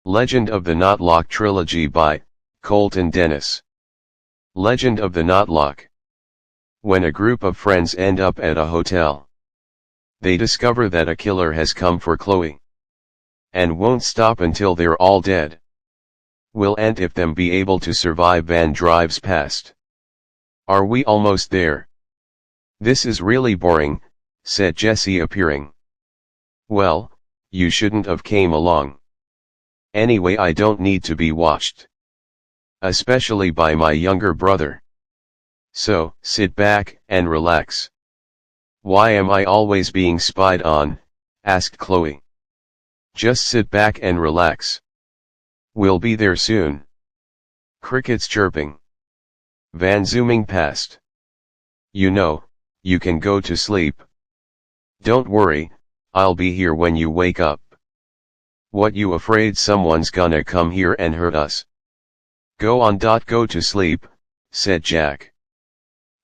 Legend of the Notloc Trilogy by Colton Dennis. Legend of the Notloc. When a group of friends end up at a hotel, they discover that a killer has come for Chloe, and won't stop until they're all dead. Will Aunt if them be able to survive? Van drives past. Are we almost there? This is really boring, said Jessie appearing. Well, you shouldn't have came along. Anyway, I don't need to be watched. Especially by my younger brother. So, sit back and relax. Why am I always being spied on? Asked Chloe. Just sit back and relax. We'll be there soon. Crickets chirping. Van zooming past. You know, you can go to sleep. Don't worry, I'll be here when you wake up. What, you afraid someone's gonna come here and hurt us? Go on. Go to sleep, said Jack.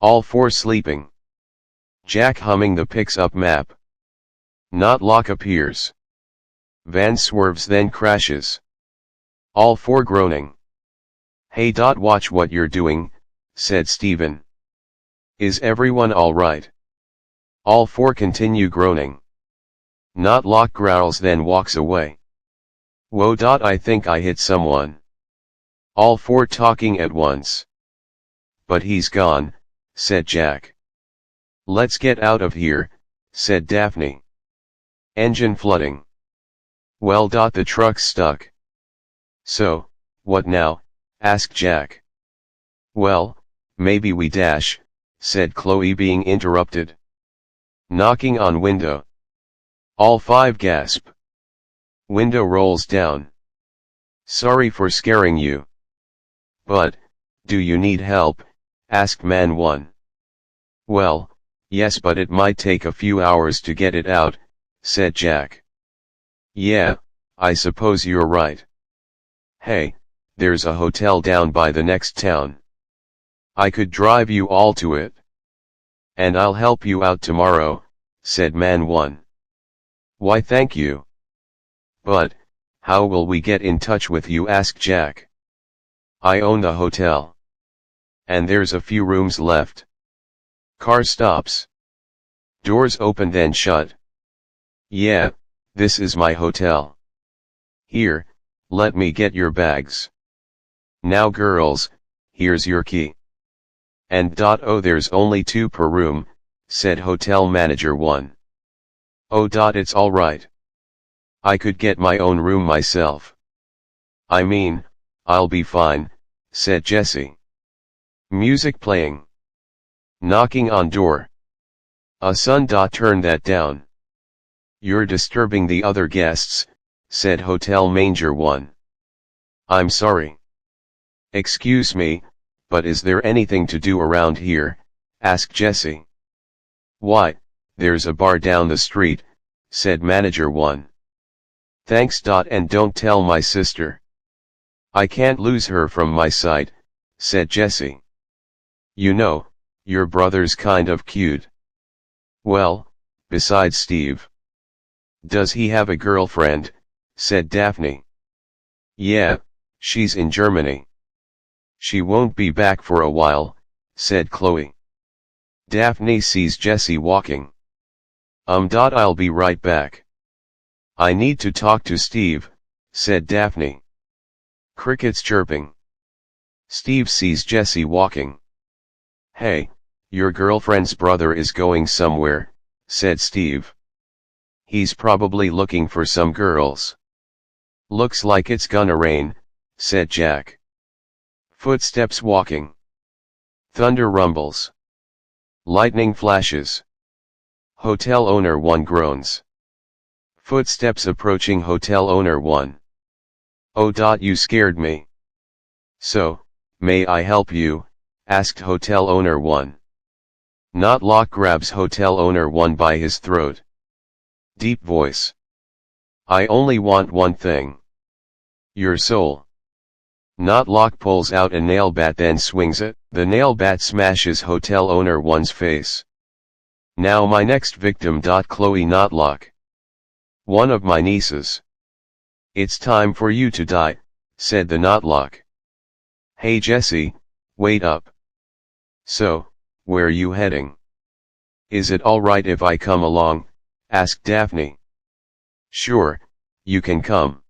All four sleeping. Jack humming the picks up map. Notloc appears. Van swerves then crashes. All four groaning. Hey. Watch what you're doing, said Steven. Is everyone alright? All four continue groaning. Notloc growls then walks away. Whoa. I think I hit someone. All four talking at once. But he's gone, said Jack. Let's get out of here, said Daphne. Engine flooding. Well. The truck's stuck. So, what now? Asked Jack. Well, maybe we dash, said Chloe, being interrupted. Knocking on window. All five gasp. Window rolls down. Sorry for scaring you. But, do you need help? Asked man one. Well, yes, but it might take a few hours to get it out, said Jack. Yeah, I suppose you're right. Hey, there's a hotel down by the next town. I could drive you all to it. And I'll help you out tomorrow, said man one. Why, thank you. But, how will we get in touch with you? Asked Jack. I own the hotel. And there's a few rooms left. Car stops. Doors open then shut. Yeah, this is my hotel. Here, let me get your bags. Now girls, here's your key. And oh, there's only 2 per room, said hotel manager 1. Oh. It's alright. I could get my own room myself. I mean, I'll be fine, said Jessie. Music playing. Knocking on door. A son. Turn that down. You're disturbing the other guests, said hotel manager 1. I'm sorry. Excuse me, but is there anything to do around here? Asked Jessie. Why, there's a bar down the street, said manager 1. Thanks. And don't tell my sister. I can't lose her from my sight, said Jessie. You know, your brother's kind of cute. Well, besides Steve. Does he have a girlfriend? Said Daphne. Yeah, she's in Germany. She won't be back for a while, said Chloe. Daphne sees Jessie walking. I'll be right back. I need to talk to Steve, said Daphne. Crickets chirping. Steve sees Jessie walking. Hey, your girlfriend's brother is going somewhere, said Steve. He's probably looking for some girls. Looks like it's gonna rain, said Jack. Footsteps walking. Thunder rumbles. Lightning flashes. Hotel owner 1 groans. Footsteps approaching hotel owner 1. Oh. You scared me. So, may I help you? Asked hotel owner 1. Notloc grabs hotel owner 1 by his throat. Deep voice. I only want one thing. Your soul. Notloc pulls out a nail bat then swings it. The nail bat smashes hotel owner 1's face. Now my next victim. Chloe Notloc. One of my nieces. It's time for you to die, said the Notloc. Hey Jesse, wait up. So, where you heading? Is it alright if I come along? Asked Daphne. Sure, you can come.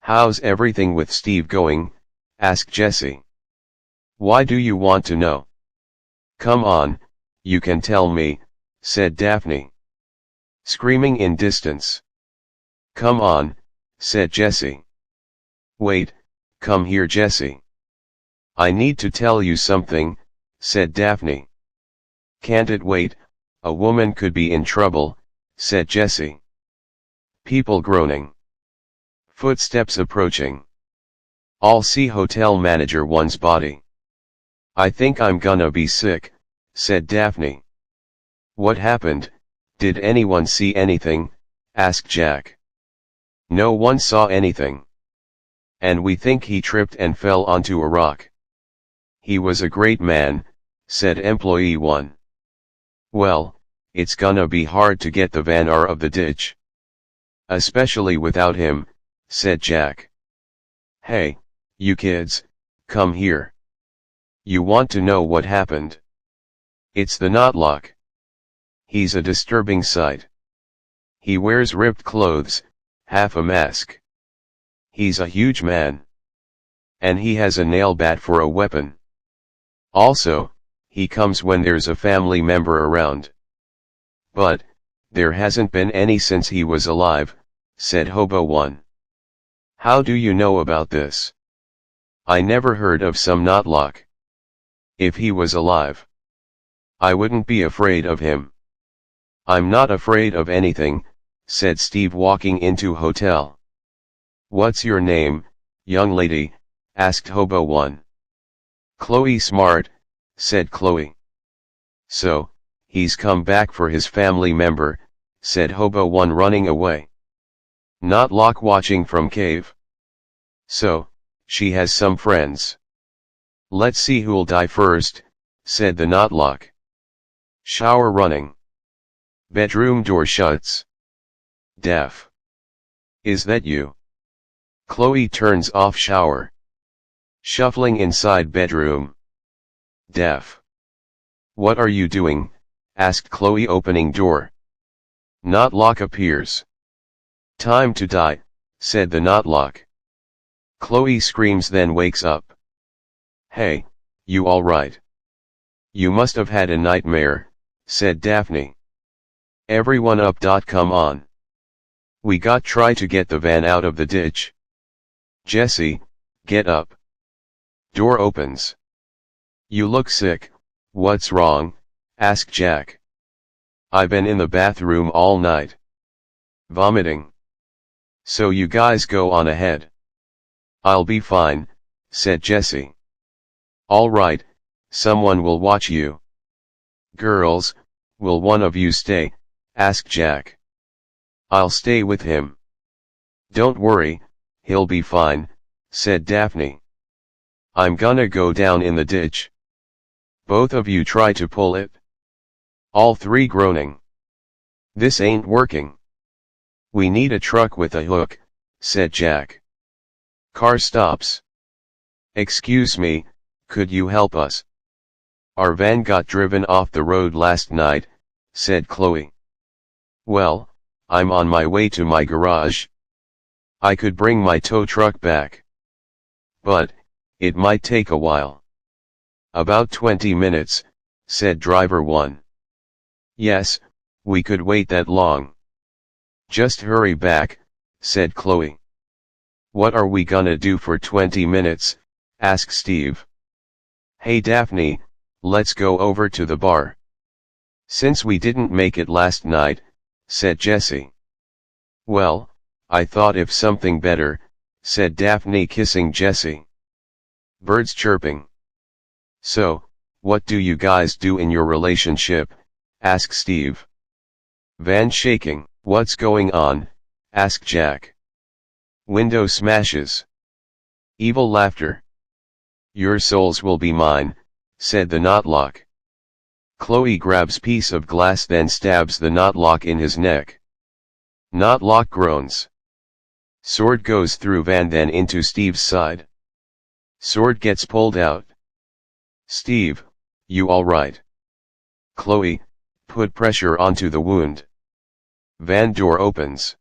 How's everything with Steve going? Asked Jesse. Why do you want to know? Come on, you can tell me, said Daphne. Screaming in distance. Come on, said Jesse. Wait, come here Jesse. I need to tell you something, said Daphne. Can't it wait, a woman could be in trouble, said Jesse. People groaning. Footsteps approaching. All see hotel manager one's body. I think I'm gonna be sick, said Daphne. What happened, did anyone see anything, asked Jack. No one saw anything. And we think he tripped and fell onto a rock. He was a great man, said employee 1. Well, it's gonna be hard to get the van out of the ditch. Especially without him, said Jack. Hey, you kids, come here. You want to know what happened? It's the Notloc. He's a disturbing sight. He wears ripped clothes, half a mask. He's a huge man. And he has a nail bat for a weapon. Also, he comes when there's a family member around. But, there hasn't been any since he was alive, said Hobo 1. How do you know about this? I never heard of some Notloc. If he was alive, I wouldn't be afraid of him. I'm not afraid of anything, said Steve walking into hotel. What's your name, young lady? Asked Hobo 1. Chloe Smart, said Chloe. So, he's come back for his family member, said Hobo 1 running away. Notloc watching from cave. So, she has some friends. Let's see who'll die first, said the Notloc. Shower running. Bedroom door shuts. Deaf. Is that you? Chloe turns off shower. Shuffling inside bedroom. Deaf. What are you doing? Asked Chloe opening door. Notloc appears. Time to die, said the Notloc. Chloe screams then wakes up. Hey, you alright? You must have had a nightmare, said Daphne. Everyone up. Come on. We got try to get the van out of the ditch. Jesse, get up. Door opens. You look sick, what's wrong? Asked Jack. I've been in the bathroom all night. Vomiting. So you guys go on ahead. I'll be fine, said Jesse. All right, someone will watch you. Girls, will one of you stay? Asked Jack. I'll stay with him. Don't worry, he'll be fine, said Daphne. I'm gonna go down in the ditch. Both of you try to pull it. All three groaning. This ain't working. We need a truck with a hook, said Jack. Car stops. Excuse me, could you help us? Our van got driven off the road last night, said Chloe. Well, I'm on my way to my garage. I could bring my tow truck back. But, it might take a while. About 20 minutes, said driver 1. Yes, we could wait that long. Just hurry back, said Chloe. What are we gonna do for 20 minutes? Asked Steve. Hey Daphne, let's go over to the bar. Since we didn't make it last night, said Jesse. Well, I thought if something better, said Daphne kissing Jesse. Birds chirping. So, what do you guys do in your relationship? Asked Steve. Van shaking. What's going on? Asked Jack. Window smashes. Evil laughter. Your souls will be mine, said the Notloc. Chloe grabs piece of glass then stabs the Notloc in his neck. Notloc groans. Sword goes through van then into Steve's side. Sword gets pulled out. Steve, you alright? Chloe, put pressure onto the wound. Van door opens.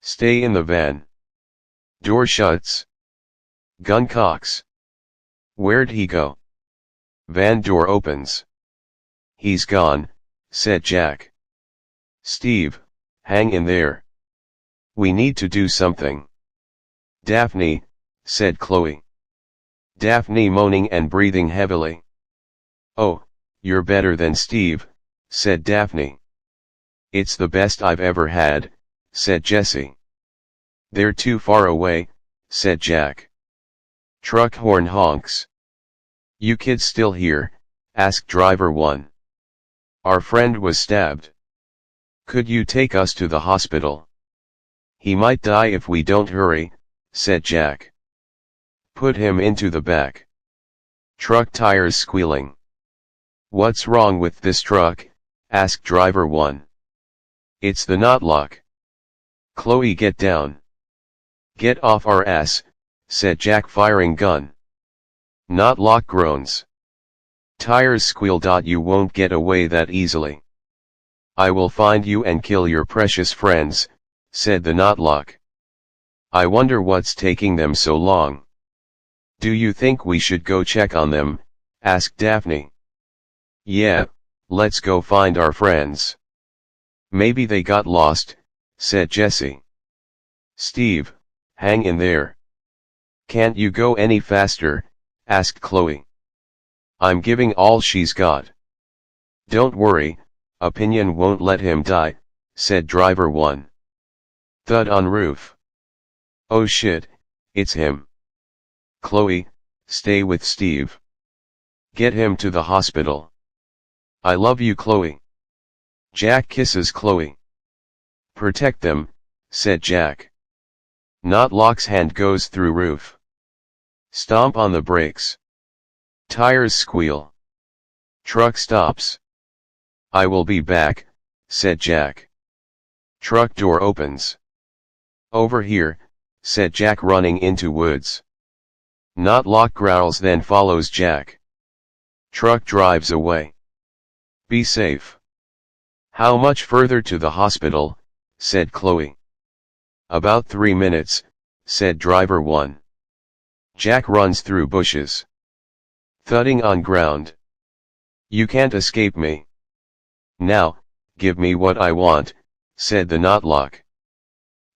Stay in the van. Door shuts. Gun cocks. Where'd he go? Van door opens. He's gone, said Jack. Steve, hang in there. We need to do something. Daphne, said Chloe. Daphne moaning and breathing heavily. Oh, you're better than Steve, said Daphne. It's the best I've ever had, said Jessie. They're too far away, said Jack. Truck horn honks. You kids still here? Asked driver 1. Our friend was stabbed. Could you take us to the hospital? He might die if we don't hurry, said Jack. Put him into the back. Truck tires squealing. What's wrong with this truck? Asked driver 1. It's the Notloc. Chloe, get down. Get off our ass, said Jack firing gun. Notloc groans. Tires squeal. You won't get away that easily. I will find you and kill your precious friends, said the Notloc. I wonder what's taking them so long. Do you think we should go check on them? Asked Daphne. Yeah, let's go find our friends. Maybe they got lost, said Jessie. Steve, hang in there. Can't you go any faster? Asked Chloe. I'm giving all she's got. Don't worry, Opinion won't let him die, said driver 1. Thud on roof. Oh shit, it's him. Chloe, stay with Steve. Get him to the hospital. I love you, Chloe. Jack kisses Chloe. Protect them, said Jack. Notloc's hand goes through roof. Stomp on the brakes. Tires squeal. Truck stops. I will be back, said Jack. Truck door opens. Over here, said Jack running into woods. Notloc growls then follows Jack. Truck drives away. Be safe. How much further to the hospital? Said Chloe. About 3 minutes, said driver 1. Jack runs through bushes. Thudding on ground. You can't escape me. Now, give me what I want, said the Notloc.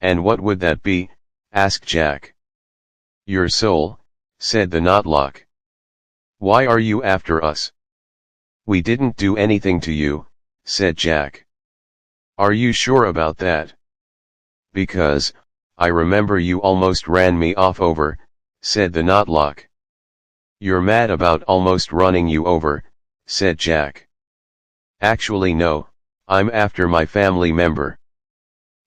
And what would that be? Asked Jack. Your soul, said the Notloc. Why are you after us? We didn't do anything to you, said Jack. Are you sure about that? Because, I remember you almost ran me off over, said the Notloc. You're mad about almost running you over, said Jack. Actually no, I'm after my family member.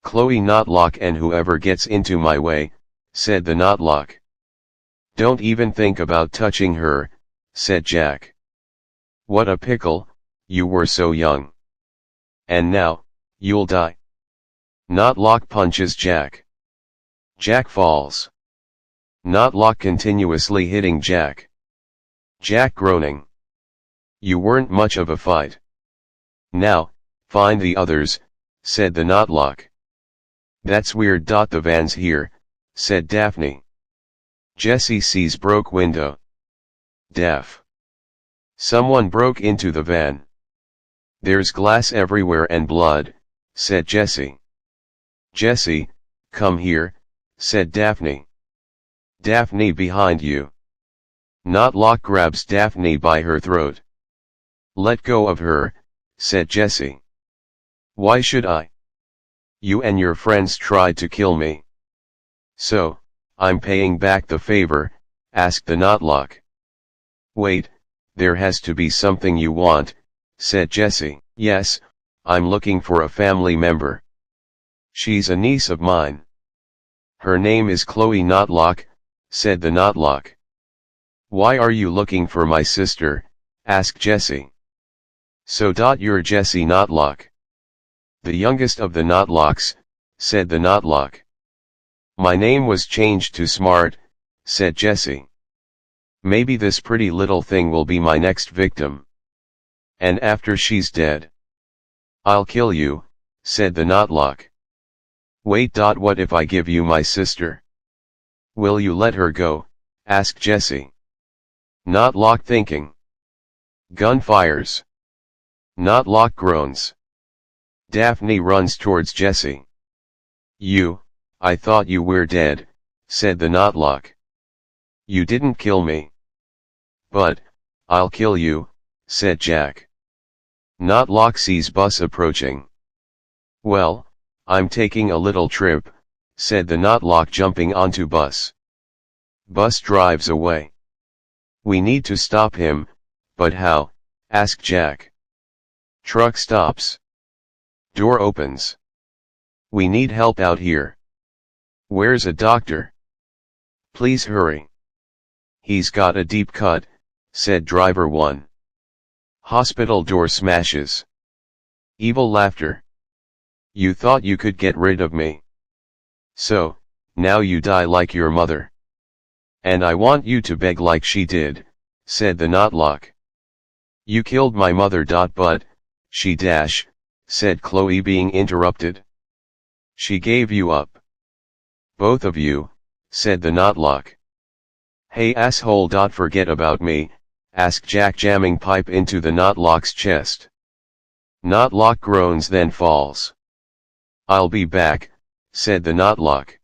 Chloe Notloc and whoever gets into my way, said the Notloc. Don't even think about touching her, said Jack. What a pickle, you were so young. And now, you'll die. Notloc punches Jack. Jack falls. Notloc continuously hitting Jack. Jack groaning. You weren't much of a fight. Now, find the others, said the Notloc. That's weird. The van's here, said Daphne. Jessie sees broke window. Daph. Someone broke into the van. There's glass everywhere and blood, said Jessie. Jessie, come here, said Daphne. Daphne, behind you. Notloc grabs Daphne by her throat. Let go of her, said Jessie. Why should I? You and your friends tried to kill me. So, I'm paying back the favor, asked the Notloc. Wait, there has to be something you want, said Jessie. Yes, I'm looking for a family member. She's a niece of mine. Her name is Chloe Notloc, said the Notloc. Why are you looking for my sister? Asked Jessie. So. You're Jessie Notloc. The youngest of the Notlocs, said the Notloc. My name was changed to Smart, said Jessie. Maybe this pretty little thing will be my next victim. And after she's dead, I'll kill you, said the Notloc. Wait. What if I give you my sister? Will you let her go? Asked Jessie. Notloc thinking. Gun fires. Notloc groans. Daphne runs towards Jessie. I thought you were dead, said the Notloc. You didn't kill me. But, I'll kill you, said Jack. Notloc sees bus approaching. Well, I'm taking a little trip, said the Notloc jumping onto bus. Bus drives away. We need to stop him, but how? Asked Jack. Truck stops. Door opens. We need help out here. Where's a doctor? Please hurry. He's got a deep cut, said driver 1. Hospital door smashes. Evil laughter. You thought you could get rid of me. So, now you die like your mother. And I want you to beg like she did, said the Notloc. You killed my mother. But, she said Chloe being interrupted. She gave you up. Both of you, said the Notloc. Hey asshole. Forget about me, asked Jack jamming pipe into the Notloc's chest. Notloc groans then falls. I'll be back, said the Notloc.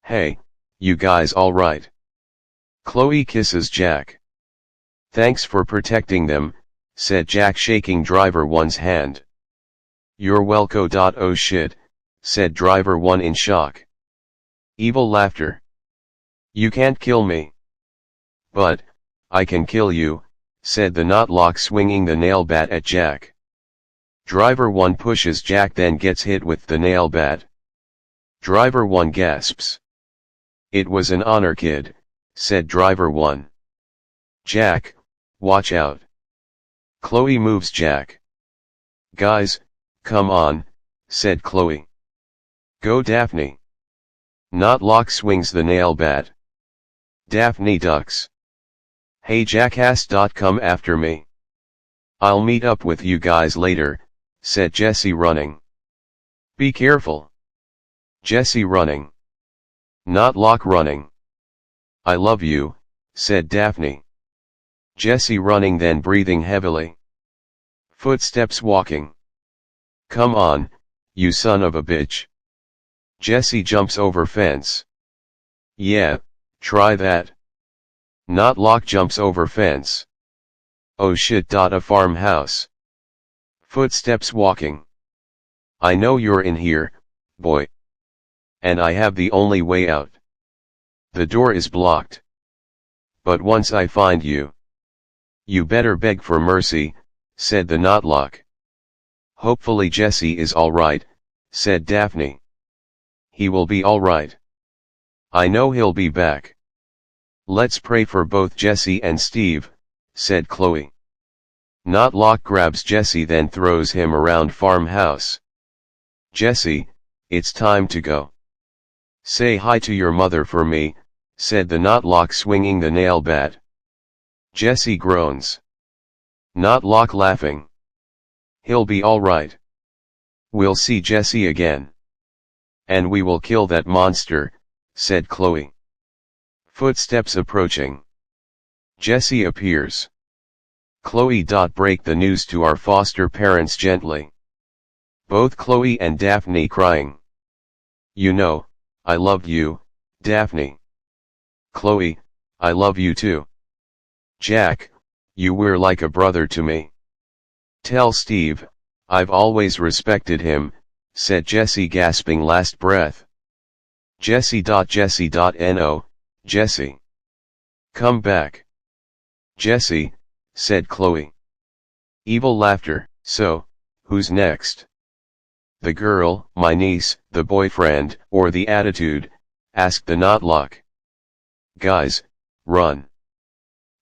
Hey, you guys alright? Chloe kisses Jack. Thanks for protecting them, said Jack shaking driver 1's hand. You're welcome. Oh shit, said driver 1 in shock. Evil laughter. You can't kill me. But, I can kill you, said the Notloc swinging the nail bat at Jack. Driver 1 pushes Jack then gets hit with the nail bat. Driver 1 gasps. It was an honor, kid, said driver 1. Jack, watch out. Chloe moves Jack. Guys, come on, said Chloe. Go Daphne. Notloc swings the nail bat. Daphne ducks. Hey jackass. Come after me. I'll meet up with you guys later, said Jessie running. Be careful. Jessie running. Notloc running. I love you, said Daphne. Jessie running then breathing heavily. Footsteps walking. Come on, you son of a bitch. Jessie jumps over fence. Yeah, try that. Notloc jumps over fence. Oh shit. A farmhouse. Footsteps walking. I know you're in here, boy. And I have the only way out. The door is blocked. But once I find you, you better beg for mercy, said the Notloc. Hopefully Jessie is alright, said Daphne. He will be alright. I know he'll be back. Let's pray for both Jessie and Steve, said Chloe. Notloc grabs Jessie then throws him around farmhouse. Jessie, it's time to go. Say hi to your mother for me, said the Notloc swinging the nail bat. Jessie groans. Notloc laughing. He'll be alright. We'll see Jessie again. And we will kill that monster, said Chloe. Footsteps approaching. Jessie appears. Chloe. Break the news to our foster parents gently. Both Chloe and Daphne crying. You know, I loved you, Daphne. Chloe, I love you too. Jack, you were like a brother to me. Tell Steve, I've always respected him, said Jessie gasping last breath. Jessie. No, Jessie. Come back. Jessie, said Chloe. Evil laughter. So, who's next? The girl, my niece, the boyfriend, or the attitude? Asked the Notloc. Guys, run.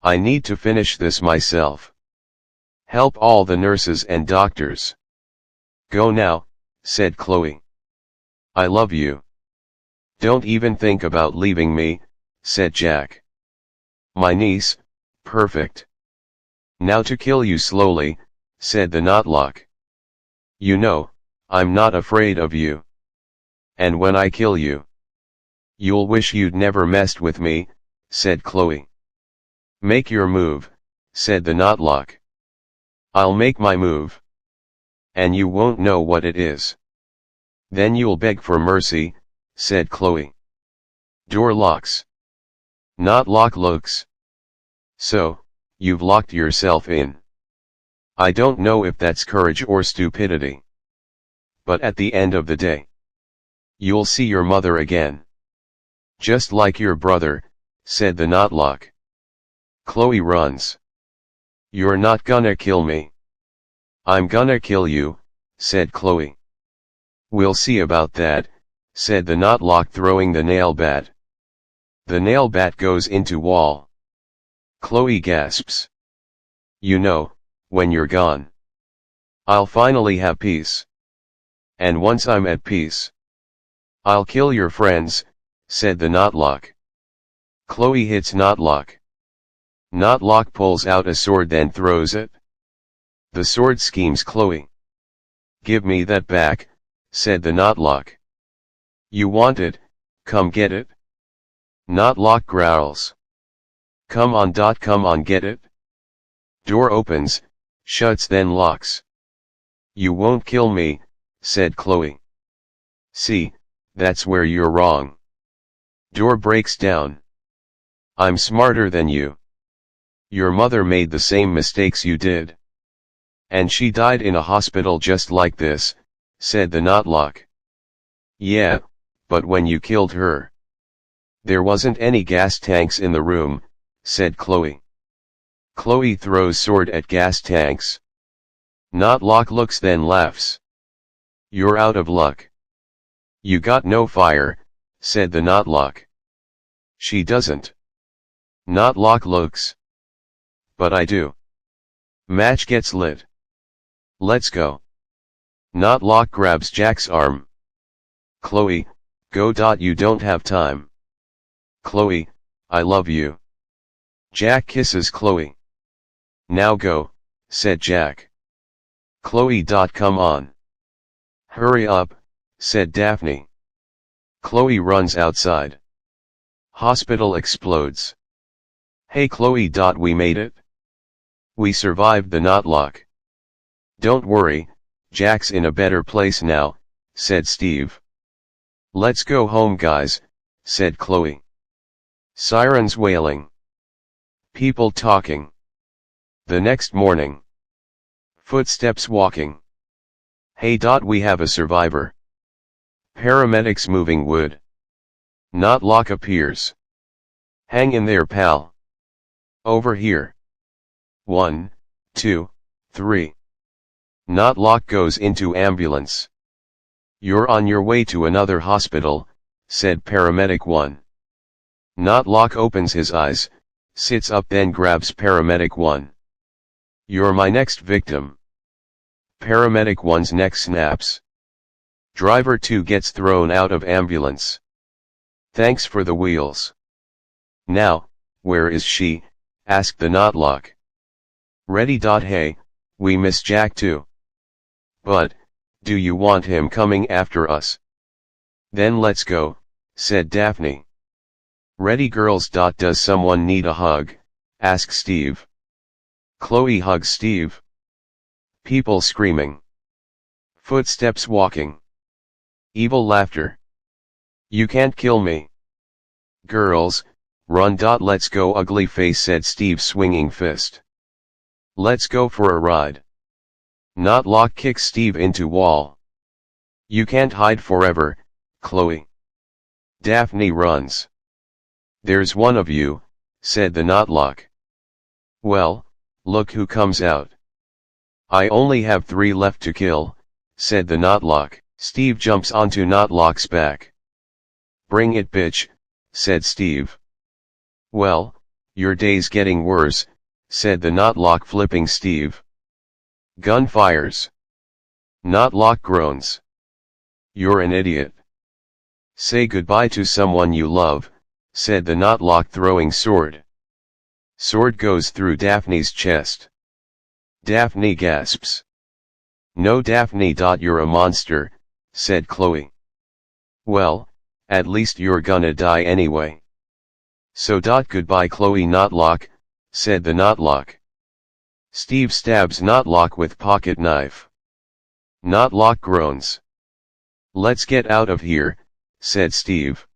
I need to finish this myself. Help all the nurses and doctors. Go now, said Chloe. I love you. Don't even think about leaving me, said Jack. My niece, perfect. Now to kill you slowly, said the Notloc. You know, I'm not afraid of you. And when I kill you, you'll wish you'd never messed with me, said Chloe. Make your move, said the Notloc. I'll make my move. And you won't know what it is. Then you'll beg for mercy, said Chloe. Door locks. Notloc looks. So, you've locked yourself in. I don't know if that's courage or stupidity. But at the end of the day, you'll see your mother again. Just like your brother, said the Notloc. Chloe runs. You're not gonna kill me. I'm gonna kill you, said Chloe. We'll see about that, said the Notloc, throwing the nail bat. The nail bat goes into wall. Chloe gasps. You know, when you're gone, I'll finally have peace. And once I'm at peace, I'll kill your friends, said the Notloc. Chloe hits Notloc. Notloc pulls out a sword, then throws it. The sword schemes Chloe. Give me that back, said the Notloc. You want it, come get it. Notloc growls. Come on, get it. Door opens, shuts, then locks. You won't kill me, said Chloe. See, that's where you're wrong. Door breaks down. I'm smarter than you. Your mother made the same mistakes you did. And she died in a hospital just like this, said the Notloc. Yeah, but when you killed her, there wasn't any gas tanks in the room, said Chloe. Chloe throws sword at gas tanks. Notloc looks, then laughs. You're out of luck. You got no fire, said the Notloc. She doesn't. Notloc looks. But I do. Match gets lit. Let's go. Notloc grabs Jack's arm. Chloe, go. You don't have time. Chloe, I love you. Jack kisses Chloe. Now go, said Jack. Chloe. Come on. Hurry up, said Daphne. Chloe runs outside. Hospital explodes. Hey Chloe. We made it. We survived the Notloc. Don't worry, Jack's in a better place now, said Steve. Let's go home, guys, said Chloe. Sirens wailing. People talking. The next morning. Footsteps walking. Hey. We have a survivor. Paramedics moving wood. Notloc appears. Hang in there, pal. Over here. 1, 2, 3. Notloc goes into ambulance. You're on your way to another hospital, said paramedic 1. Notloc opens his eyes, sits up, then grabs paramedic 1. You're my next victim. Paramedic 1's neck snaps. Driver 2 gets thrown out of ambulance. Thanks for the wheels. Now, where is she? Asked the Notloc. Ready. Hey, we miss Jack too. But, do you want him coming after us? Then let's go, said Daphne. Ready, girls. Does someone need a hug? Asked Steve. Chloe hugs Steve. People screaming. Footsteps walking. Evil laughter. You can't kill me. Girls, run. Let's go, ugly face, said Steve, swinging fist. Let's go for a ride. Notloc kicks Steve into wall. You can't hide forever, Chloe. Daphne runs. There's one of you, said the Notloc. Well, look who comes out. I only have 3 left to kill, said the Notloc. Steve jumps onto Notloc's back. Bring it, bitch, said Steve. Well, your day's getting worse, said the Notloc, flipping Steve. Gun fires. Notloc groans. You're an idiot. Say goodbye to someone you love, said the Notloc, throwing sword. Sword goes through Daphne's chest. Daphne gasps. No, Daphne. You're a monster, said Chloe. Well, at least you're gonna die anyway. So. Goodbye, Chloe. Notloc, said the Notloc. Steve stabs Notloc with pocket knife. Notloc groans. Let's get out of here, said Steve.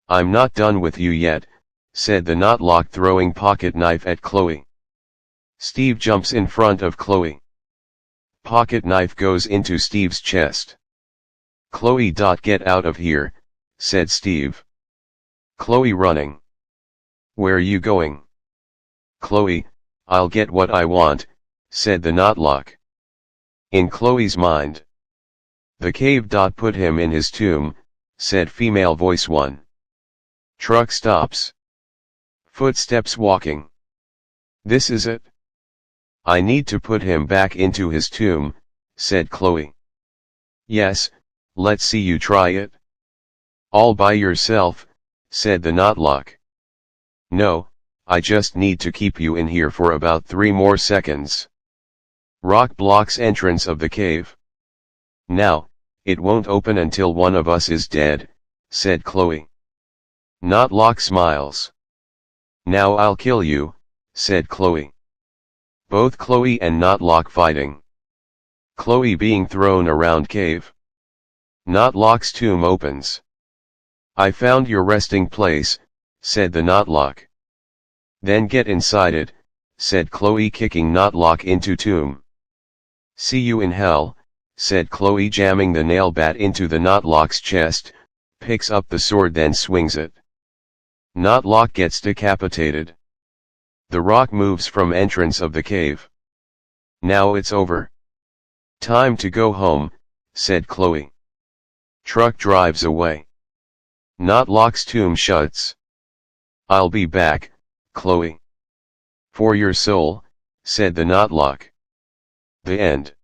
I'm not done with you yet, said the Notloc, throwing pocket knife at Chloe. Steve jumps in front of Chloe. Pocket knife goes into Steve's chest. Chloe. Get out of here, said Steve. Chloe running. Where you going? Chloe, I'll get what I want, said the Notloc. In Chloe's mind. The cave. Put him in his tomb, said female voice 1. Truck stops. Footsteps walking. This is it? I need to put him back into his tomb, said Chloe. Yes, let's see you try it. All by yourself, said the Notloc. No, I just need to keep you in here for about 3 more seconds. Rock blocks entrance of the cave. Now, it won't open until one of us is dead, said Chloe. Notloc smiles. Now I'll kill you, said Chloe. Both Chloe and Notloc fighting. Chloe being thrown around cave. Notloc's tomb opens. I found your resting place, said the Notloc. Then get inside it, said Chloe, kicking Notloc into tomb. See you in hell, said Chloe, jamming the nail bat into the Notloc's chest, picks up the sword, then swings it. Notloc gets decapitated. The rock moves from entrance of the cave. Now it's over. Time to go home, said Chloe. Truck drives away. Notloc's tomb shuts. I'll be back, Chloe. For your soul, said the Notloc. The end.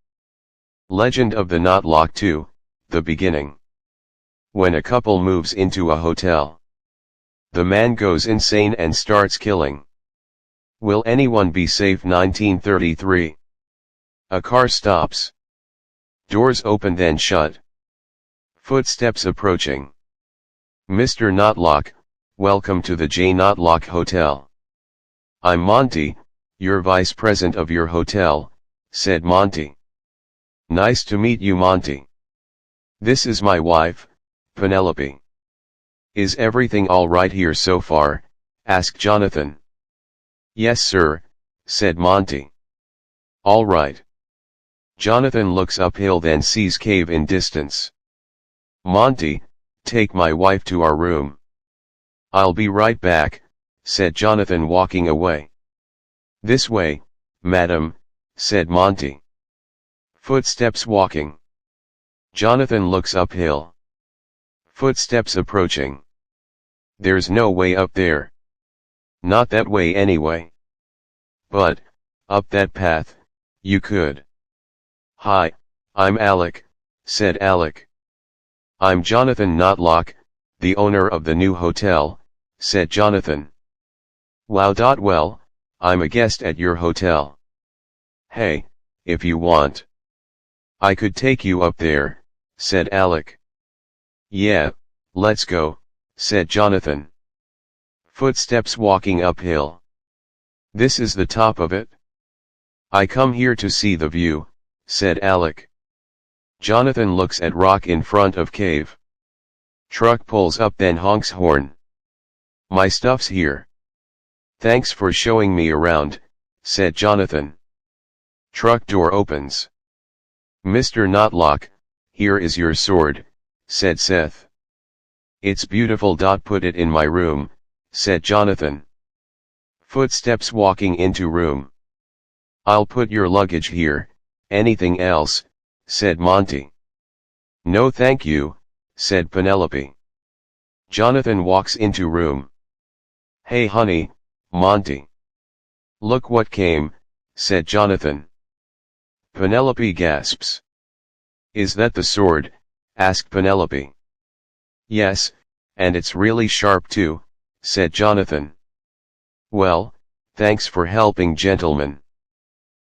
Legend of the Notloc 2, the beginning. When a couple moves into a hotel, the man goes insane and starts killing. Will anyone be safe? 1933. A car stops. Doors open then shut. Footsteps approaching. Mr. Notloc, welcome to the J. Notloc Hotel. I'm Monty, your vice president of your hotel, said Monty. Nice to meet you, Monty. This is my wife, Penelope. Is everything all right here so far? Asked Jonathan. Yes, sir, said Monty. All right. Jonathan looks uphill, then sees cave in distance. Monty, take my wife to our room. I'll be right back, said Jonathan, walking away. This way, madam, said Monty. Footsteps walking. Jonathan looks uphill. Footsteps approaching. There's no way up there. Not that way anyway. But, up that path, you could. Hi, I'm Alec, said Alec. I'm Jonathan Notloc, the owner of the new hotel, said Jonathan. Wow. Well, I'm a guest at your hotel. Hey, if you want, I could take you up there, said Alec. Yeah, let's go, said Jonathan. Footsteps walking uphill. This is the top of it? I come here to see the view, said Alec. Jonathan looks at rock in front of cave. Truck pulls up, then honks horn. My stuff's here. Thanks for showing me around, said Jonathan. Truck door opens. Mr. Notloc, here is your sword, said Seth. It's beautiful. Put it in my room, said Jonathan. Footsteps walking into room. I'll put your luggage here. Anything else? Said Monty. No thank you, said Penelope. Jonathan walks into room. Hey honey, Monty. Look what came, said Jonathan. Penelope gasps. Is that the sword? Asked Penelope. Yes, and it's really sharp too, said Jonathan. Well, thanks for helping, gentlemen.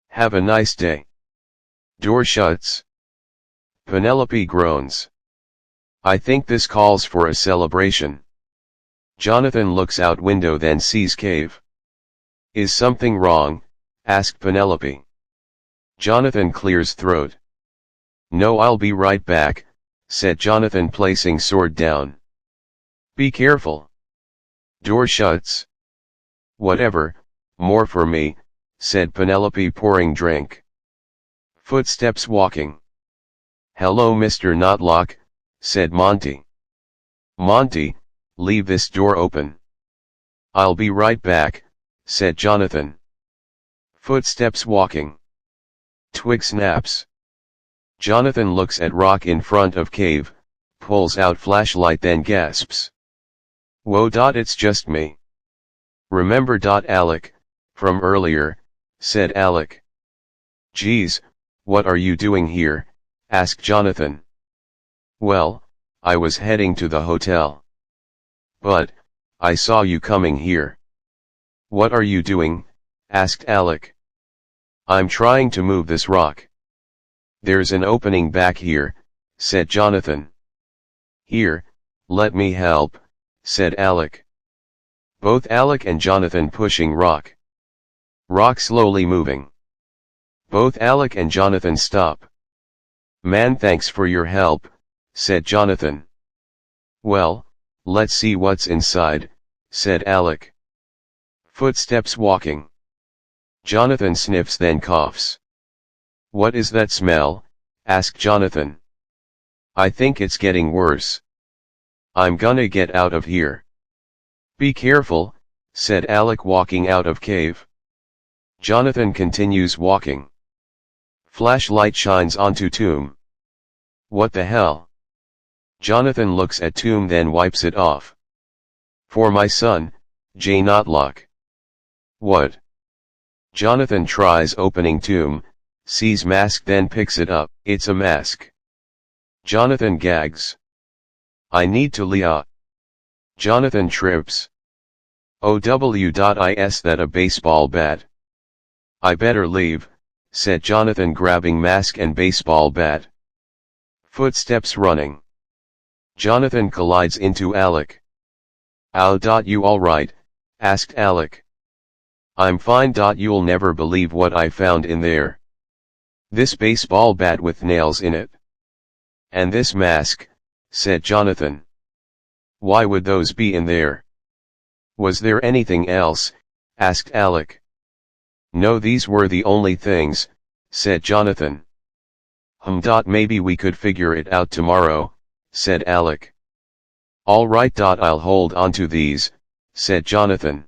Have a nice day. Door shuts. Penelope groans. I think this calls for a celebration. Jonathan looks out window, then sees cave. Is something wrong? Asked Penelope. Jonathan clears throat. No, I'll be right back, said Jonathan, placing sword down. Be careful. Door shuts. Whatever, more for me, said Penelope, pouring drink. Footsteps walking. Hello, Mr. Notloc, said Monty. Monty, leave this door open. I'll be right back, said Jonathan. Footsteps walking. Twig snaps. Jonathan looks at rock in front of cave, pulls out flashlight, then gasps. Whoa. It's just me. Remember Alec, from earlier, said Alec. Geez, what are you doing here? Asked Jonathan. Well, I was heading to the hotel. But, I saw you coming here. What are you doing? Asked Alec. I'm trying to move this rock. There's an opening back here, said Jonathan. Here, let me help, said Alec. Both Alec and Jonathan pushing rock. Rock slowly moving. Both Alec and Jonathan stop. Man, thanks for your help, said Jonathan. Well, let's see what's inside, said Alec. Footsteps walking. Jonathan sniffs, then coughs. What is that smell? Asked Jonathan. I think it's getting worse. I'm gonna get out of here. Be careful, said Alec, walking out of cave. Jonathan continues walking. Flashlight shines onto tomb. What the hell? Jonathan looks at tomb, then wipes it off. For my son, J. Notloc. What? Jonathan tries opening tomb, sees mask, then picks it up. It's a mask. Jonathan gags. I need to leave. Jonathan trips. Is that a baseball bat? I better leave, said Jonathan, grabbing mask and baseball bat. Footsteps running. Jonathan collides into Alec. You alright? Asked Alec. I'm fine. You'll never believe what I found in there. This baseball bat with nails in it. And this mask, said Jonathan. Why would those be in there? Was there anything else? Asked Alec. No, these were the only things, said Jonathan. Maybe we could figure it out tomorrow, said Alec. Alright. I'll hold on to these, said Jonathan.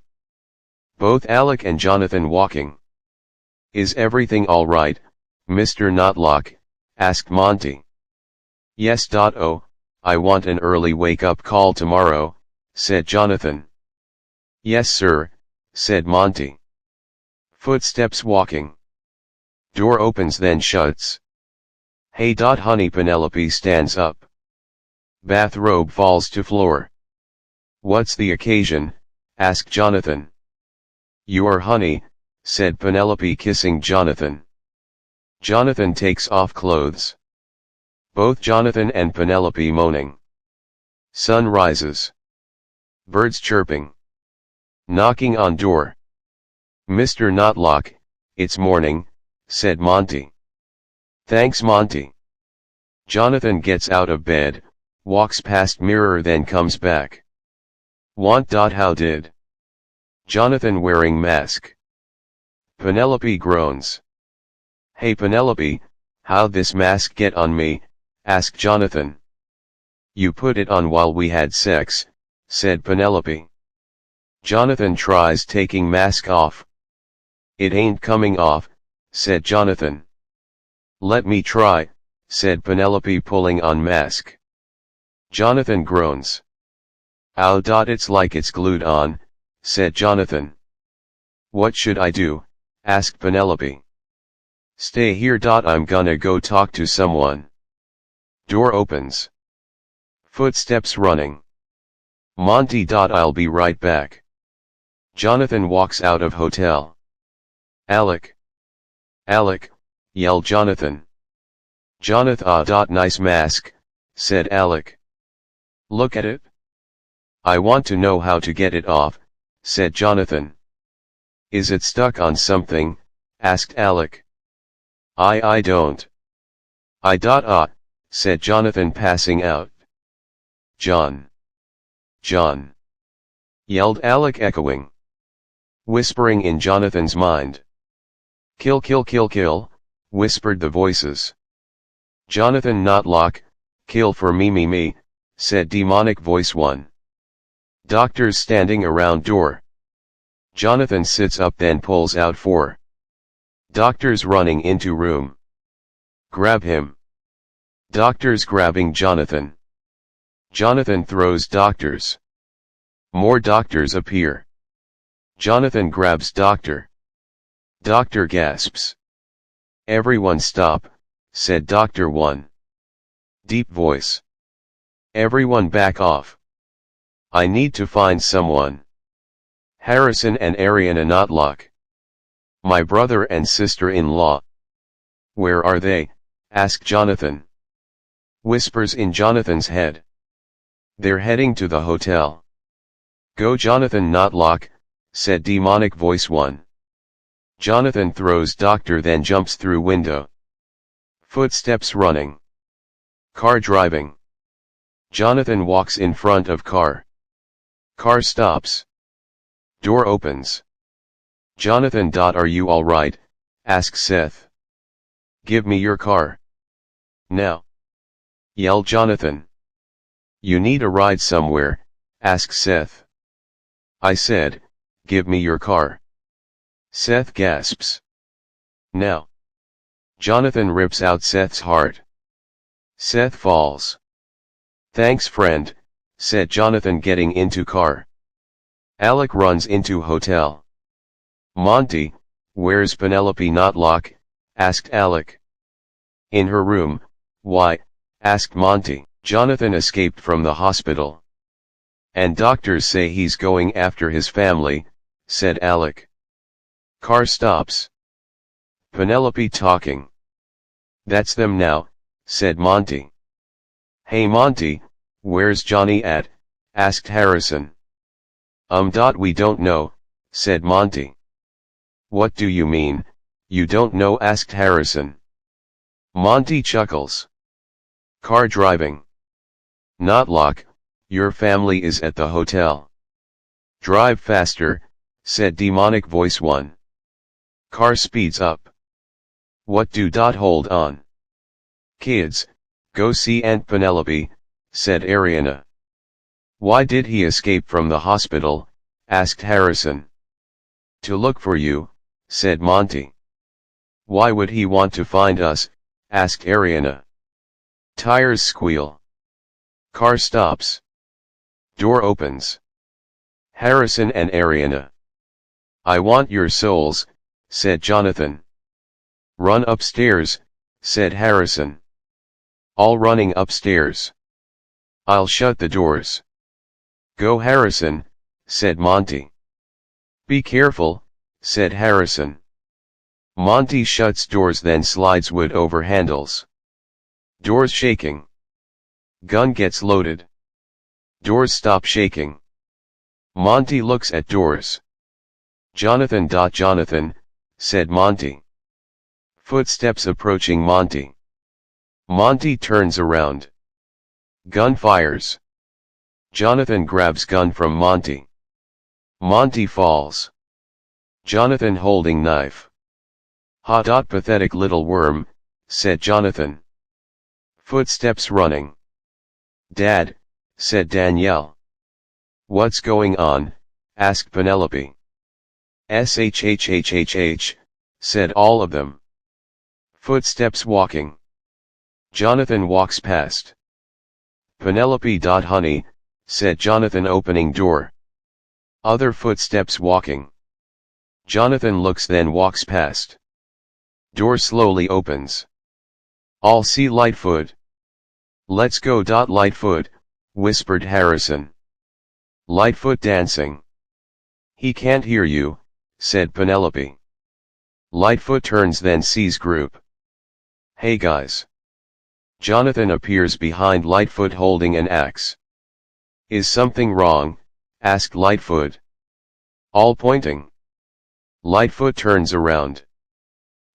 Both Alec and Jonathan walking. Is everything alright, Mr. Notloc? Asked Monty. Yes. I want an early wake-up call tomorrow, said Jonathan. Yes, sir, said Monty. Footsteps walking. Door opens, then shuts. Hey. Honey. Penelope stands up. Bathrobe falls to floor. What's the occasion? Asked Jonathan. Your honey, said Penelope, kissing Jonathan. Jonathan takes off clothes. Both Jonathan and Penelope moaning. Sun rises. Birds chirping. Knocking on door. Mr. Notloc, it's morning, said Monty. Thanks, Monty. Jonathan gets out of bed, walks past mirror, then comes back. How did? Jonathan wearing mask. Penelope groans. Hey Penelope, how'd this mask get on me? Asked Jonathan. You put it on while we had sex, said Penelope. Jonathan tries taking mask off. It ain't coming off, said Jonathan. Let me try, said Penelope, pulling on mask. Jonathan groans. It's like it's glued on, said Jonathan. What should I do? Asked Penelope. Stay here. I'm gonna go talk to someone. Door opens. Footsteps running. Monty. I'll be right back. Jonathan walks out of hotel. Alec. Alec, yelled Jonathan. Jonathan. Nice mask, said Alec. Look at it. I want to know how to get it off, said Jonathan. Is it stuck on something? Asked Alec. I don't. Said Jonathan, passing out. John. John. Yelled Alec, echoing. Whispering in Jonathan's mind. Kill, kill, kill, kill, whispered the voices. Jonathan. Notloc, kill for me, said demonic voice 1. Doctors standing around door. Jonathan sits up, then pulls out 4. Doctors running into room. Grab him. Doctors grabbing Jonathan. Jonathan throws doctors. More doctors appear. Jonathan grabs doctor. Doctor gasps. Everyone stop, said Doctor 1. Deep voice. Everyone back off. I need to find someone. Harrison and Ariana. Notloc. My brother and sister-in-law. Where are they? Asked Jonathan. Whispers in Jonathan's head. They're heading to the hotel. Go, Jonathan. Notloc, said demonic voice 1. Jonathan throws doctor, then jumps through window. Footsteps running. Car driving. Jonathan walks in front of car. Car stops. Door opens. Jonathan. Are you all right? Asks Seth. Give me your car. Now. Yelled Jonathan. You need a ride somewhere? Asks Seth. I said, give me your car. Seth gasps. Now. Jonathan rips out Seth's heart. Seth falls. Thanks, friend, said Jonathan, getting into car. Alec runs into hotel. Monty, where's Penelope? Notloc, asked Alec. In her room. Why? Asked Monty. Jonathan escaped from the hospital. And doctors say he's going after his family, said Alec. Car stops. Penelope talking. That's them now, said Monty. Hey Monty, where's Johnny at? Asked Harrison. We don't know, said Monty. What do you mean, you don't know? Asked Harrison. Monty chuckles. Car driving. Notloc, your family is at the hotel. Drive faster, said demonic voice 1. Car speeds up. What do? Hold on. Kids, go see Aunt Penelope, said Ariana. Why did he escape from the hospital? Asked Harrison. To look for you, said Monty. Why would he want to find us? Asked Ariana. Tires squeal. Car stops. Door opens. Harrison and Ariana. I want your souls, said Jonathan. Run upstairs, said Harrison. All running upstairs. I'll shut the doors. Go, Harrison, said Monty. Be careful, said Harrison. Monty shuts doors, then slides wood over handles. Doors shaking. Gun gets loaded. Doors stop shaking. Monty looks at doors. Jonathan. Jonathan, said Monty. Footsteps approaching Monty. Monty turns around. Gun fires. Jonathan grabs gun from Monty. Monty falls. Jonathan holding knife. Pathetic little worm, said Jonathan. Footsteps running. Dad, said Danielle. What's going on? Asked Penelope. Shhhhh, said all of them. Footsteps walking. Jonathan walks past. Penelope. Honey, said Jonathan, opening door. Other footsteps walking. Jonathan looks, then walks past. Door slowly opens. All see Lightfoot. Let's go. Lightfoot, whispered Harrison. Lightfoot dancing. He can't hear you, said Penelope. Lightfoot turns then sees group. Hey guys. Jonathan appears behind Lightfoot holding an axe. Is something wrong? Asked Lightfoot. All pointing. Lightfoot turns around.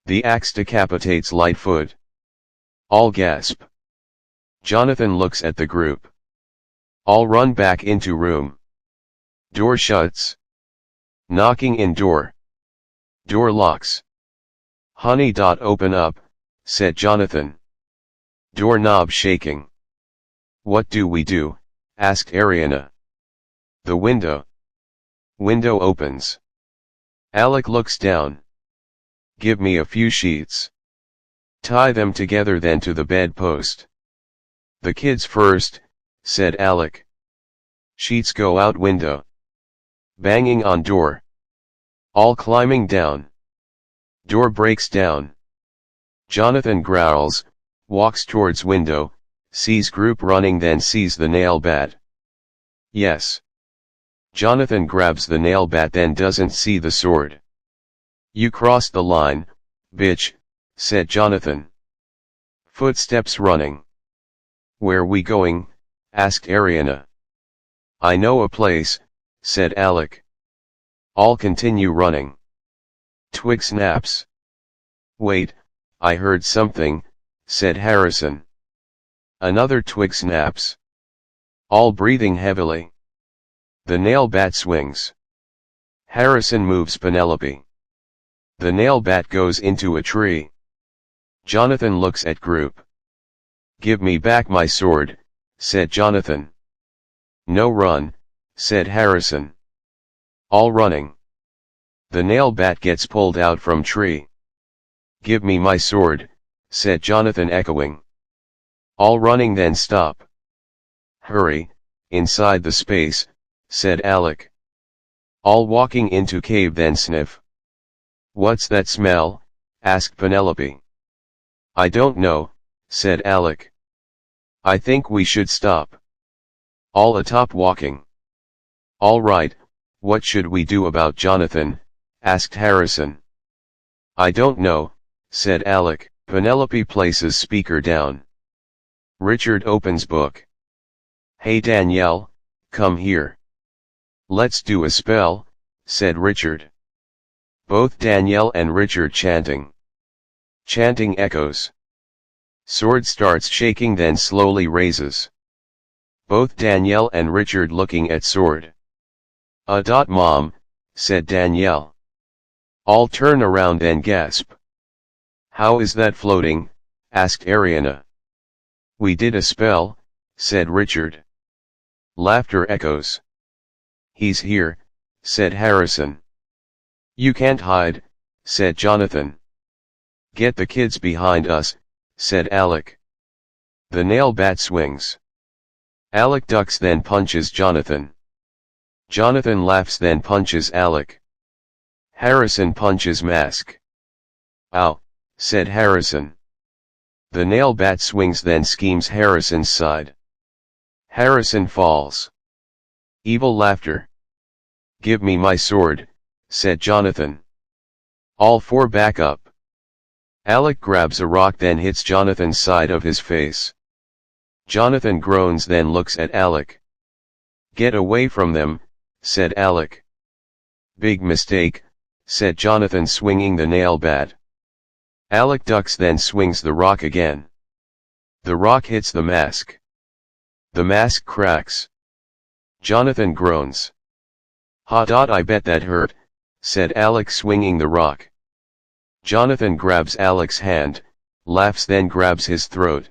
The axe decapitates Lightfoot. All gasp. Jonathan looks at the group. All run back into room. Door shuts. Knocking in door. Door locks. Honey. Open up, said Jonathan. Doorknob shaking. What do we do? Asked Ariana. The window. Window opens. Alec looks down. Give me a few sheets. Tie them together then to the bedpost. The kids first, said Alec. Sheets go out window. Banging on door. All climbing down. Door breaks down. Jonathan growls, walks towards window, sees group running then sees the nail bat. Yes. Jonathan grabs the nail bat then doesn't see the sword. You crossed the line, bitch, said Jonathan. Footsteps running. Where we going? Asked Ariana. I know a place, said Alec. All continue running. Twig snaps. Wait, I heard something, said Harrison. Another twig snaps. All breathing heavily. The nail bat swings. Harrison moves Penelope. The nail bat goes into a tree. Jonathan looks at group. Give me back my sword, said Jonathan. No run, said Harrison. All running. The nail bat gets pulled out from tree. Give me my sword, said Jonathan echoing. All running then stop. Hurry, inside the space, said Alec. All walking into cave then sniff. What's that smell? Asked Penelope. I don't know, said Alec. I think we should stop. All atop walking. All right, what should we do about Jonathan? Asked Harrison. I don't know, said Alec. Penelope places speaker down. Richard opens book. Hey Danielle, come here. Let's do a spell, said Richard. Both Danielle and Richard chanting. Chanting echoes. Sword starts shaking then slowly raises. Both Danielle and Richard looking at sword. Mom, said Danielle. All turn around and gasp. How is that floating? Asked Ariana. We did a spell, said Richard. Laughter echoes. He's here, said Harrison. You can't hide, said Jonathan. Get the kids behind us, said Alec. The nail bat swings. Alec ducks then punches Jonathan. Jonathan laughs then punches Alec. Harrison punches Mask. Ow, said Harrison. The nail bat swings then schemes Harrison's side. Harrison falls. Evil laughter. Give me my sword, said Jonathan. All four back up. Alec grabs a rock then hits Jonathan's side of his face. Jonathan groans then looks at Alec. Get away from them, said Alec. Big mistake, said Jonathan swinging the nail bat. Alec ducks then swings the rock again. The rock hits the mask. The mask cracks. Jonathan groans. I bet that hurt, said Alec swinging the rock. Jonathan grabs Alec's hand, laughs then grabs his throat.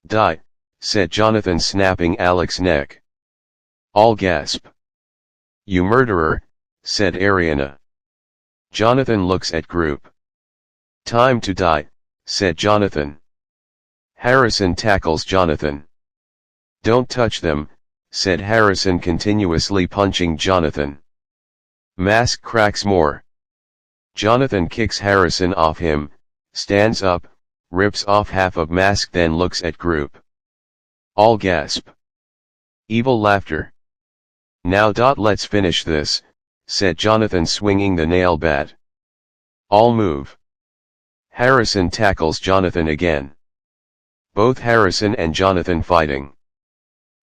Die, said Jonathan snapping Alec's neck. All gasp. You murderer, said Ariana. Jonathan looks at group. Time to die, said Jonathan. Harrison tackles Jonathan. Don't touch them, said Harrison continuously punching Jonathan. Mask cracks more. Jonathan kicks Harrison off him, stands up, rips off half of mask then looks at group. All gasp. Evil laughter. Now. Let's finish this, said Jonathan, swinging the nail bat. All move. Harrison tackles Jonathan again. Both Harrison and Jonathan fighting.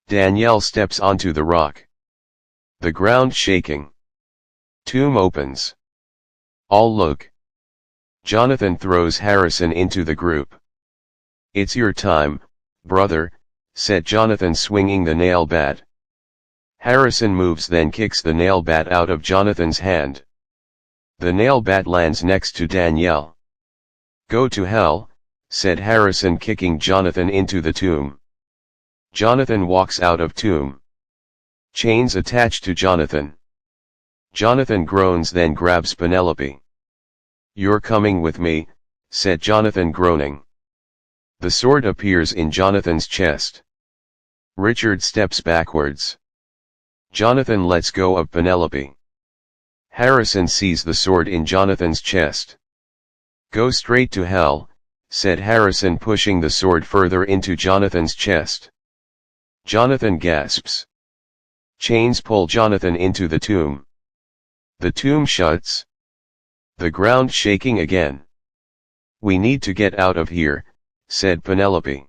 Danielle steps onto the rock. The ground shaking. Tomb opens. All look. Jonathan throws Harrison into the group. It's your time, brother, said Jonathan, swinging the nail bat. Harrison moves, then kicks the nail bat out of Jonathan's hand. The nail bat lands next to Danielle. Go to hell, said Harrison, kicking Jonathan into the tomb. Jonathan walks out of tomb. Chains attached to Jonathan. Jonathan groans, then grabs Penelope. You're coming with me, said Jonathan, groaning. The sword appears in Jonathan's chest. Richard steps backwards. Jonathan lets go of Penelope. Harrison sees the sword in Jonathan's chest. Go straight to hell, said Harrison, pushing the sword further into Jonathan's chest. Jonathan gasps. Chains pull Jonathan into the tomb. The tomb shuts. The ground shaking again. We need to get out of here, said Penelope.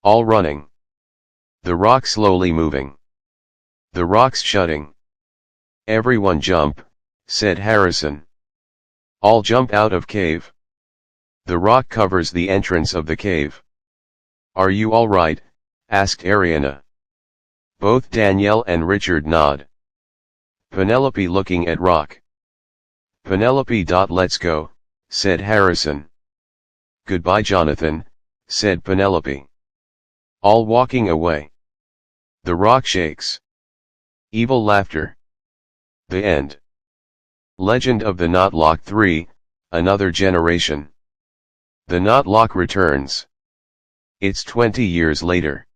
All running. The rock slowly moving. The rock's shutting. Everyone jump, said Harrison. All jump out of cave. The rock covers the entrance of the cave. Are you all right? Asked Ariana. Both Danielle and Richard nod. Penelope looking at rock. Penelope. Let's go, said Harrison. Goodbye, Jonathan, said Penelope. All walking away. The rock shakes. Evil laughter. The end. Legend of the Notloc 3, Another Generation. The Notloc returns. It's 20 years later.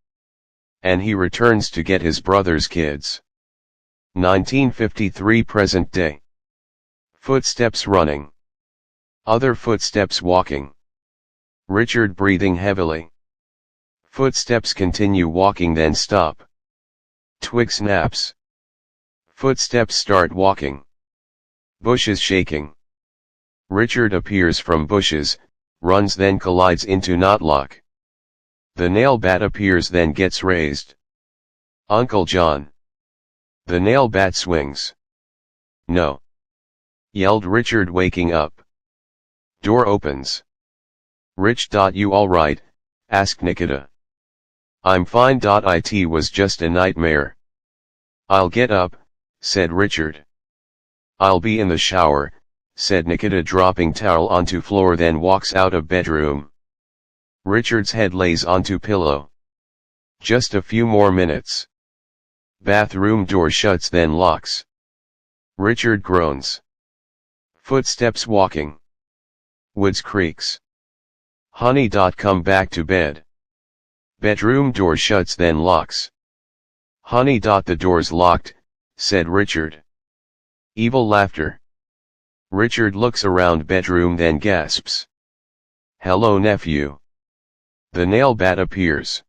And he returns to get his brother's kids. 1953 present day. Footsteps running. Other footsteps walking. Richard breathing heavily. Footsteps continue walking, then stop. Twig snaps. Footsteps start walking. Bushes shaking. Richard appears from bushes, runs, then collides into Notloc. The nail bat appears, then gets raised. Uncle John. The nail bat swings. No. Yelled Richard, waking up. Door opens. Rich. You alright? Asked Nikita. I'm fine. It was just a nightmare. I'll get up, said Richard. I'll be in the shower, said Nikita, dropping towel onto floor, then walks out of bedroom. Richard's head lays onto pillow. Just a few more minutes. Bathroom door shuts, then locks. Richard groans. Footsteps walking. Woods creaks. Honey. Come back to bed. Bedroom door shuts, then locks. Honey. The door's locked, said Richard. Evil laughter. Richard looks around bedroom, then gasps. Hello, nephew. The nail bat appears.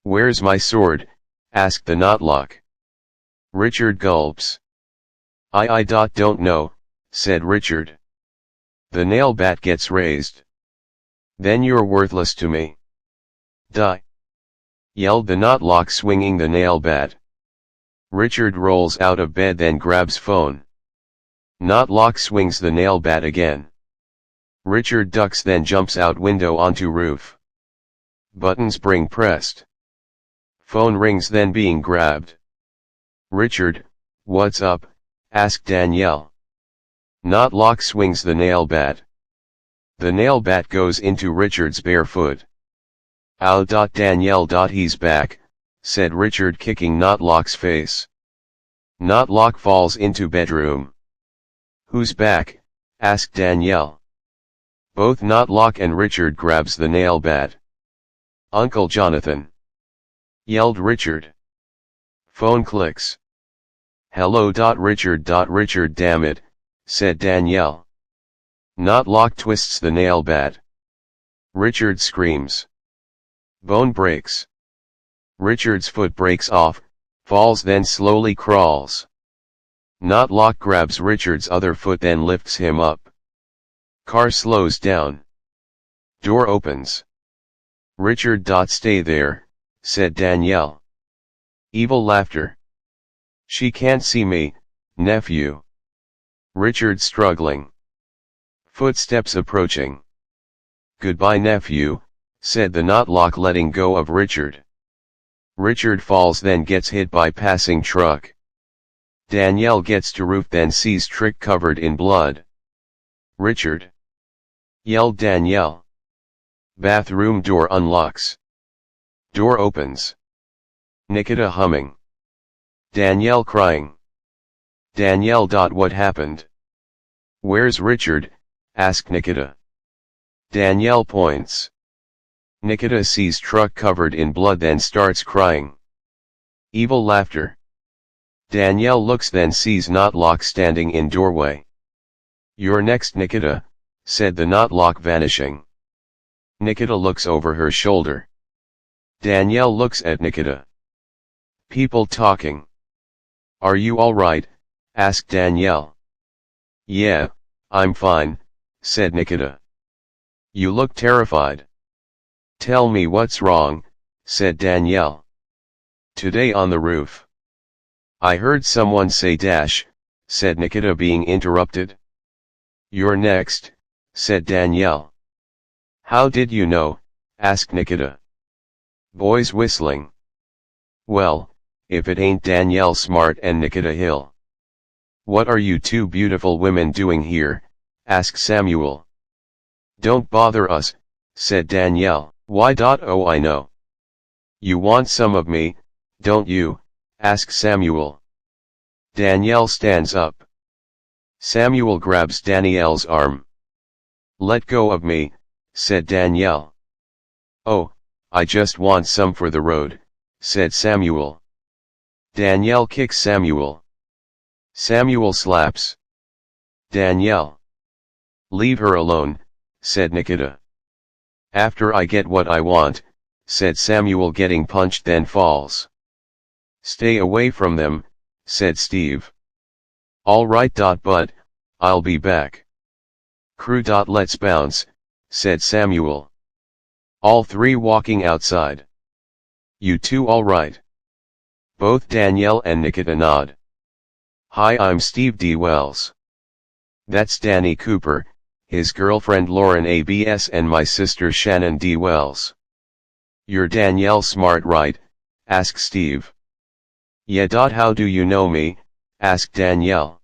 Where's my sword? Asked the Notloc. Richard gulps. I don't know, said Richard. The nail bat gets raised. Then you're worthless to me. Die! Yelled the Notloc, swinging the nail bat. Richard rolls out of bed, then grabs phone. Notloc swings the nail bat again. Richard ducks, then jumps out window onto roof. Buttons bring pressed. Phone rings, then being grabbed. Richard, what's up? Asked Danielle. Notloc swings the nail bat. The nail bat goes into Richard's bare foot. Ow. Danielle. He's back, said Richard, kicking Notloc's face. Notloc falls into bedroom. Who's back? Asked Danielle. Both Notloc and Richard grabs the nail bat. Uncle Jonathan. Yelled Richard. Phone clicks. Hello. Richard. Richard. Damn it, said Danielle. Notloc twists the nail bat. Richard screams. Bone breaks. Richard's foot breaks off, falls then slowly crawls. Notloc grabs Richard's other foot then lifts him up. Car slows down. Door opens. Richard. Stay there, said Danielle. Evil laughter. She can't see me, nephew. Richard struggling. Footsteps approaching. Goodbye nephew, said the Notloc letting go of Richard. Richard falls then gets hit by passing truck. Danielle gets to roof then sees Trick covered in blood. Richard! Yelled Danielle. Bathroom door unlocks. Door opens. Nikita humming. Danielle crying. Danielle. What happened? Where's Richard? Asked Nikita. Danielle points. Nikita sees truck covered in blood then starts crying. Evil laughter. Danielle looks then sees Notloc standing in doorway. You're next Nikita, said the Notloc vanishing. Nikita looks over her shoulder. Danielle looks at Nikita. People talking. Are you alright? Asked Danielle. Yeah, I'm fine, said Nikita. You look terrified. Tell me what's wrong, said Danielle. Today on the roof. I heard someone say dash, said Nikita being interrupted. You're next, said Danielle. How did you know? Asked Nikita. Boys whistling. Well, if it ain't Danielle Smart and Nikita Hill. What are you two beautiful women doing here? Asked Samuel. Don't bother us, said Danielle. Why? Oh, I know. You want some of me, don't you? Asked Samuel. Danielle stands up. Samuel grabs Danielle's arm. Let go of me, said Danielle. Oh, I just want some for the road, said Samuel. Danielle kicks Samuel. Samuel slaps Danielle. Leave her alone, said Nikita. After I get what I want, said Samuel getting punched then falls. Stay away from them, said Steve. All right. But, I'll be back. Crew. Let's bounce, said Samuel. All three walking outside. You two all right? Both Danielle and Nikita nod. Hi, I'm Steve D. Wells. That's Danny Cooper, his girlfriend Lauren ABS and my sister Shannon D. Wells. You're Danielle Smart, right? Asked Steve. Yeah. How do you know me? Asked Danielle.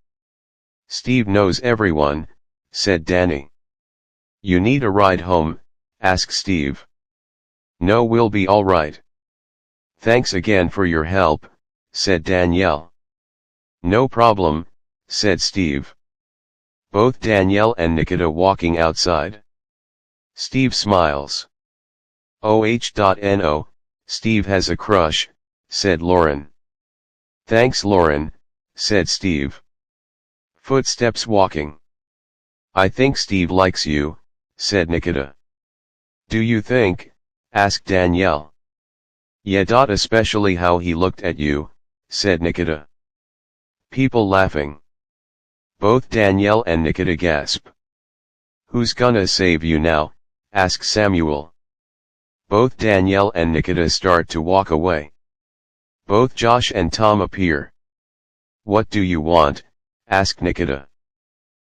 Steve knows everyone, said Danny. You need a ride home? Asked Steve. No, we'll be all right. Thanks again for your help, said Danielle. No problem, said Steve. Both Danielle and Nikita walking outside. Steve smiles. Oh. Steve has a crush, said Lauren. Thanks Lauren, said Steve. Footsteps walking. I think Steve likes you, said Nikita. Do you think? Asked Danielle. Yeah. Especially how he looked at you, said Nikita. People laughing. Both Danielle and Nikita gasp. Who's gonna save you now? Asked Samuel. Both Danielle and Nikita start to walk away. Both Josh and Tom appear. What do you want? Asked Nikita.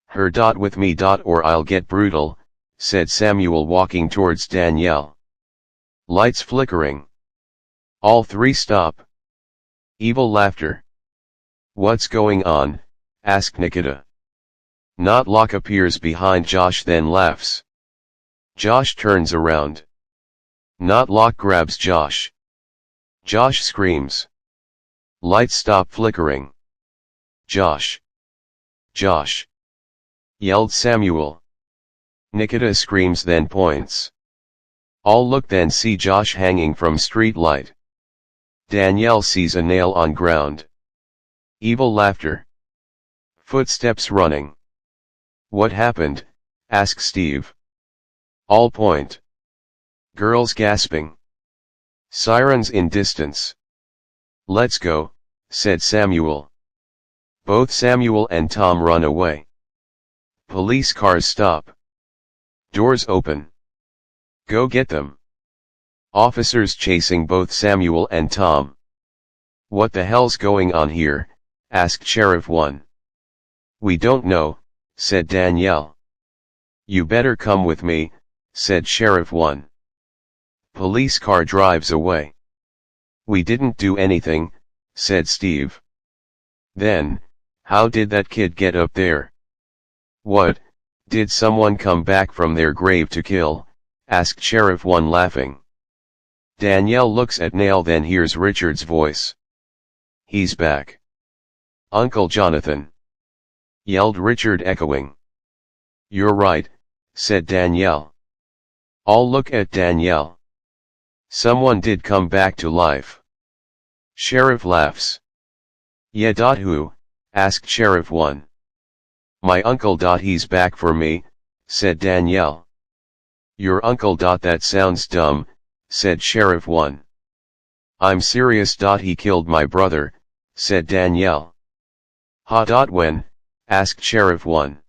Her. With me. Or I'll get brutal, said Samuel walking towards Danielle. Lights flickering. All three stop. Evil laughter. What's going on? Asked Nikita. Notloc appears behind Josh then laughs. Josh turns around. Notloc grabs Josh. Josh screams. Lights stop flickering. Josh! Josh! Yelled Samuel. Nikita screams then points. All look then see Josh hanging from street light. Danielle sees a nail on ground. Evil laughter. Footsteps running. What happened? Asked Steve. All point. Girls gasping. Sirens in distance. Let's go, said Samuel. Both Samuel and Tom run away. Police cars stop. Doors open. Go get them. Officers chasing both Samuel and Tom. What the hell's going on here? Asked Sheriff 1. We don't know, said Danielle. You better come with me, said Sheriff 1. Police car drives away. We didn't do anything, said Steve. Then, how did that kid get up there? What, did someone come back from their grave to kill? Asked Sheriff 1 laughing. Danielle looks at Nail, then hears Richard's voice. He's back. Uncle Jonathan, yelled Richard, echoing. You're right, said Danielle. All look at Danielle. Someone did come back to life. Sheriff laughs. Yeah. Who? Asked Sheriff 1. My uncle. He's back for me, said Danielle. Your uncle. That sounds dumb, said Sheriff 1. I'm serious. He killed my brother, said Danielle. Ha. When? Asked Sheriff 1.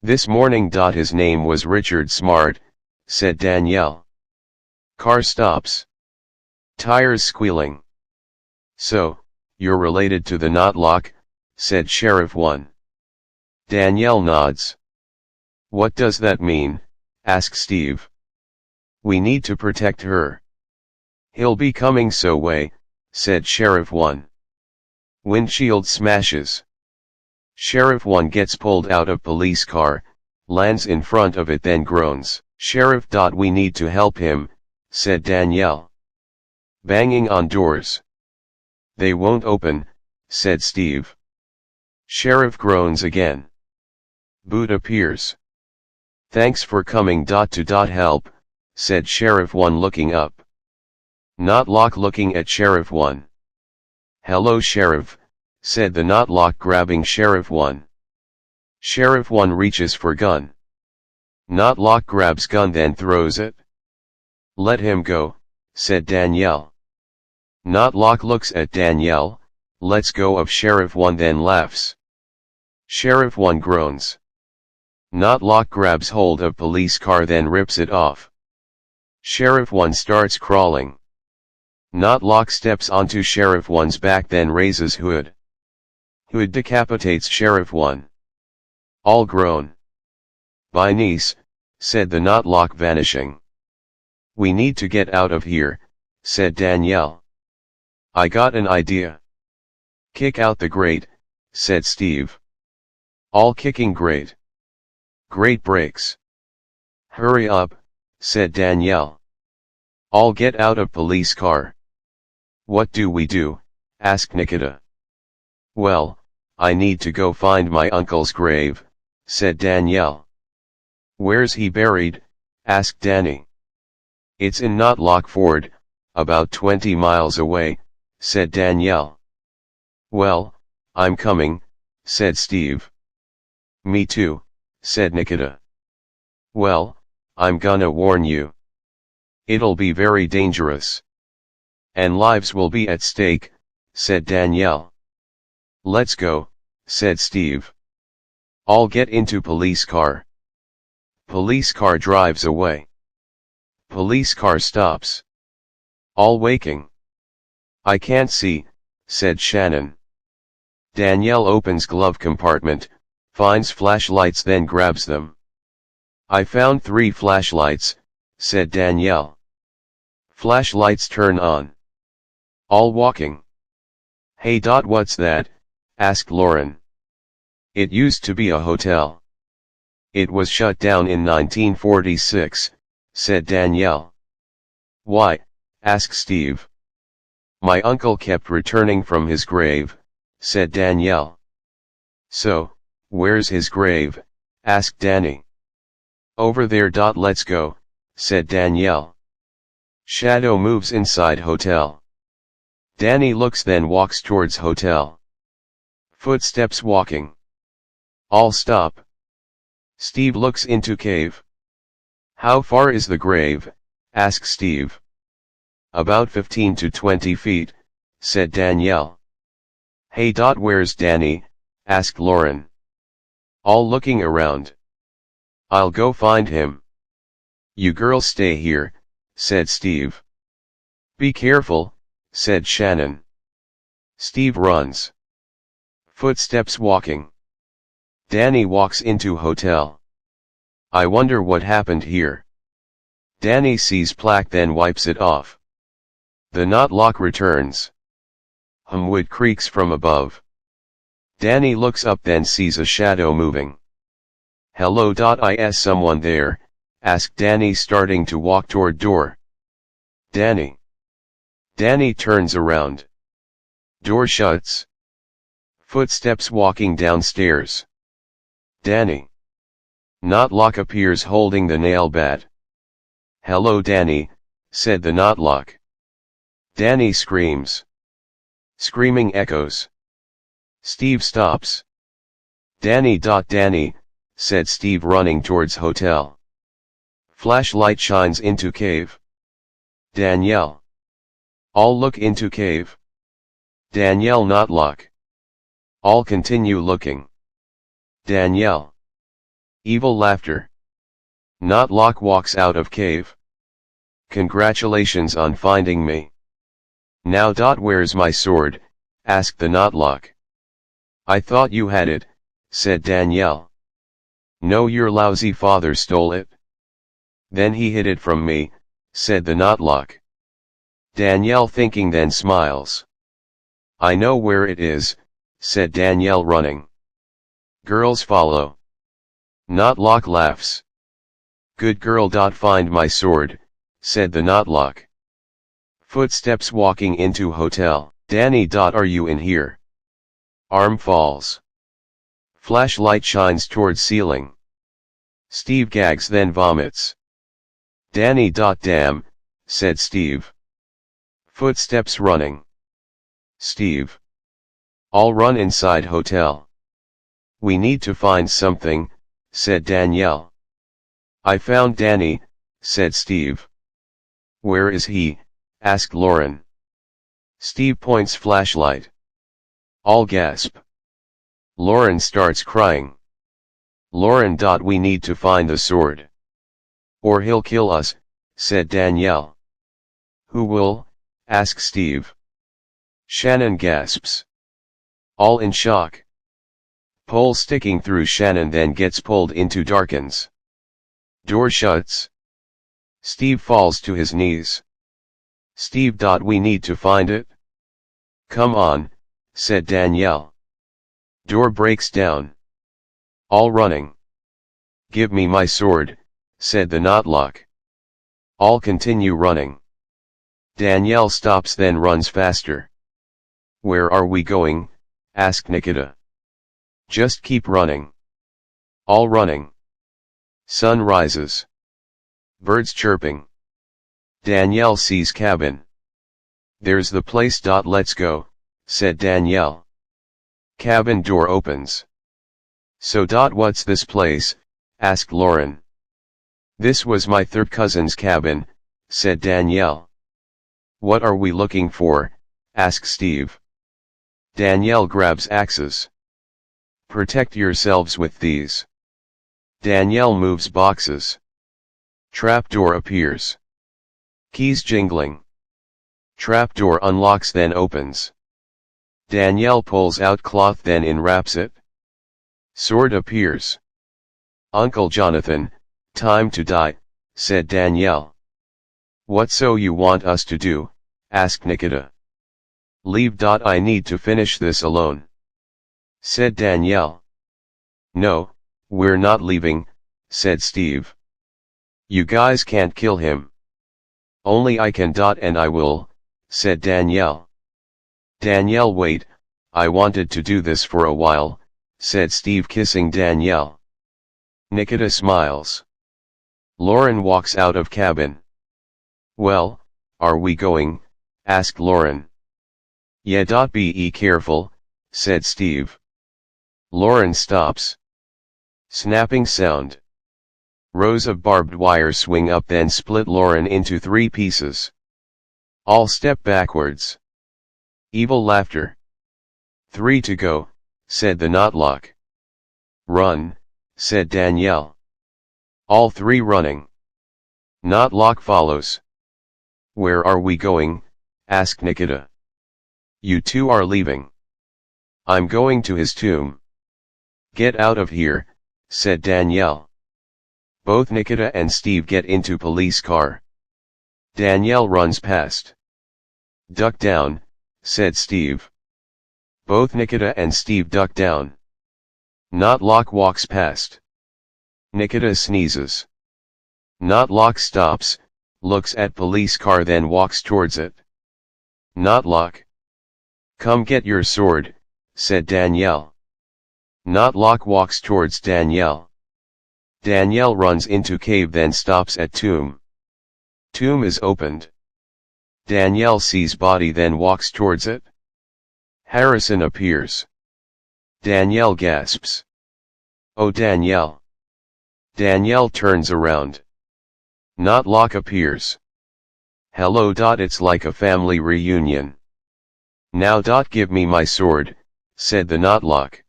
This morning. His name was Richard Smart, said Danielle. Car stops. Tires squealing. So, you're related to the Notloc, said Sheriff 1. Danielle nods. What does that mean? Asked Steve. We need to protect her. He'll be coming so way, said Sheriff 1. Windshield smashes. Sheriff 1 gets pulled out of police car, lands in front of it, then groans. Sheriff. We need to help him, said Danielle. Banging on doors. They won't open, said Steve. Sheriff groans again. Boot appears. Thanks for coming. To help, said Sheriff 1 looking up. Notloc looking at Sheriff 1. Hello Sheriff, said the Notloc grabbing Sheriff 1. Sheriff 1 reaches for gun. Notloc grabs gun, then throws it. Let him go, said Danielle. Notloc looks at Danielle, lets go of Sheriff 1, then laughs. Sheriff 1 groans. Notloc grabs hold of police car, then rips it off. Sheriff 1 starts crawling. Notloc steps onto Sheriff 1's back, then raises hood. Hood decapitates Sheriff 1. All groan. By niece, said the Notloc, vanishing. We need to get out of here, said Danielle. I got an idea. Kick out the grate, said Steve. All kicking grate. Grate breaks. Hurry up, said Danielle. All get out of police car. What do we do? Asked Nikita. Well, I need to go find my uncle's grave, said Danielle. Where's he buried? Asked Danny. It's in Notloc Ford, about 20 miles away, said Danielle. Well, I'm coming, said Steve. Me too, said Nikita. Well, I'm gonna warn you. It'll be very dangerous. And lives will be at stake, said Danielle. Let's go, said Steve. All get into police car. Police car drives away. Police car stops. All waking. I can't see, said Shannon. Danielle opens glove compartment, finds flashlights, then grabs them. I found 3 flashlights, said Danielle. Flashlights turn on. All walking. Hey. What's that? Asked Lauren. It used to be a hotel. It was shut down in 1946, said Danielle. Why? Asked Steve. My uncle kept returning from his grave, said Danielle. So, where's his grave? Asked Danny. Over there. Let's go, said Danielle. Shadow moves inside hotel. Danny looks, then walks towards hotel. Footsteps walking. All stop. Steve looks into cave. How far is the grave? Asks Steve. About 15 to 20 feet, said Danielle. Hey. Where's Danny? Asked Lauren. All looking around. I'll go find him. You girls stay here, said Steve. Be careful, said Shannon. Steve runs. Footsteps walking. Danny walks into hotel. I wonder what happened here. Danny sees plaque, then wipes it off. The Notloc returns. Wood creaks from above. Danny looks up, then sees a shadow moving. Hello. Is someone there? Asked Danny, starting to walk toward door. Danny. Danny turns around. Door shuts. Footsteps walking downstairs. Danny. Notloc appears holding the nail bat. Hello Danny, said the Notloc. Danny screams. Screaming echoes. Steve stops. Danny. Danny, said Steve, running towards hotel. Flashlight shines into cave. Danielle. All look into cave. Danielle. Notloc. All continue looking. Danielle. Evil laughter. Notloc walks out of cave. Congratulations on finding me. Now. Where's my sword? Asked the Notloc. I thought you had it, said Danielle. No, your lousy father stole it. Then he hid it from me, said the Notloc. Danielle, thinking, then smiles. I know where it is, said Danielle, running. Girls follow. Notloc laughs. Good girl. Find my sword, said the Notloc. Footsteps walking into hotel. Danny. Are you in here? Arm falls. Flashlight shines towards ceiling. Steve gags, then vomits. Danny. Damn, said Steve. Footsteps running. Steve. All run inside hotel. We need to find something, said Danielle. I found Danny, said Steve. Where is he? Asked Lauren. Steve points flashlight. All gasp. Lauren starts crying. Lauren. We need to find the sword. Or he'll kill us, said Danielle. Who will? Asked Steve. Shannon gasps. All in shock. Pole sticking through Shannon, then gets pulled into, darkens. Door shuts. Steve falls to his knees. Steve. We need to find it. Come on, said Danielle. Door breaks down. All running. Give me my sword, said the Notloc. All continue running. Danielle stops, then runs faster. Where are we going? Asked Nikita. Just keep running. All running. Sun rises. Birds chirping. Danielle sees cabin. There's the place. Let's go, said Danielle. Cabin door opens. So. What's this place? Asked Lauren. This was my third cousin's cabin, said Danielle. What are we looking for? Asked Steve. Danielle grabs axes. Protect yourselves with these. Danielle moves boxes. Trapdoor appears. Keys jingling. Trapdoor unlocks, then opens. Danielle pulls out cloth, then unwraps it. Sword appears. Uncle Jonathan, time to die, said Danielle. What so you want us to do? Asked Nikita. Leave. I need to finish this alone, said Danielle. No, we're not leaving, said Steve. You guys can't kill him. Only I can. And I will, said Danielle. Danielle. Wait, I wanted to do this for a while, said Steve, kissing Danielle. Nikita smiles. Lauren walks out of cabin. Well, are we going? Asked Lauren. Yeah. Be careful, said Steve. Lauren stops. Snapping sound. Rows of barbed wire swing up, then split Lauren into 3 pieces. All step backwards. Evil laughter. 3 to go, said the Notloc. Run, said Danielle. All 3 running. Notloc follows. Where are we going? Asked Nikita. You 2 are leaving. I'm going to his tomb. Get out of here, said Danielle. Both Nikita and Steve get into police car. Danielle runs past. Duck down, said Steve. Both Nikita and Steve duck down. Notloc walks past. Nikita sneezes. Notloc stops, looks at police car then walks towards it. Notloc. Come get your sword, said Danielle. Notloc walks towards Danielle. Danielle runs into cave then stops at tomb. Tomb is opened. Danielle sees body then walks towards it. Harrison appears. Danielle gasps. Oh Danielle. Danielle turns around. Notloc appears. Hello. It's like a family reunion. Now. Give me my sword, said the Notloc.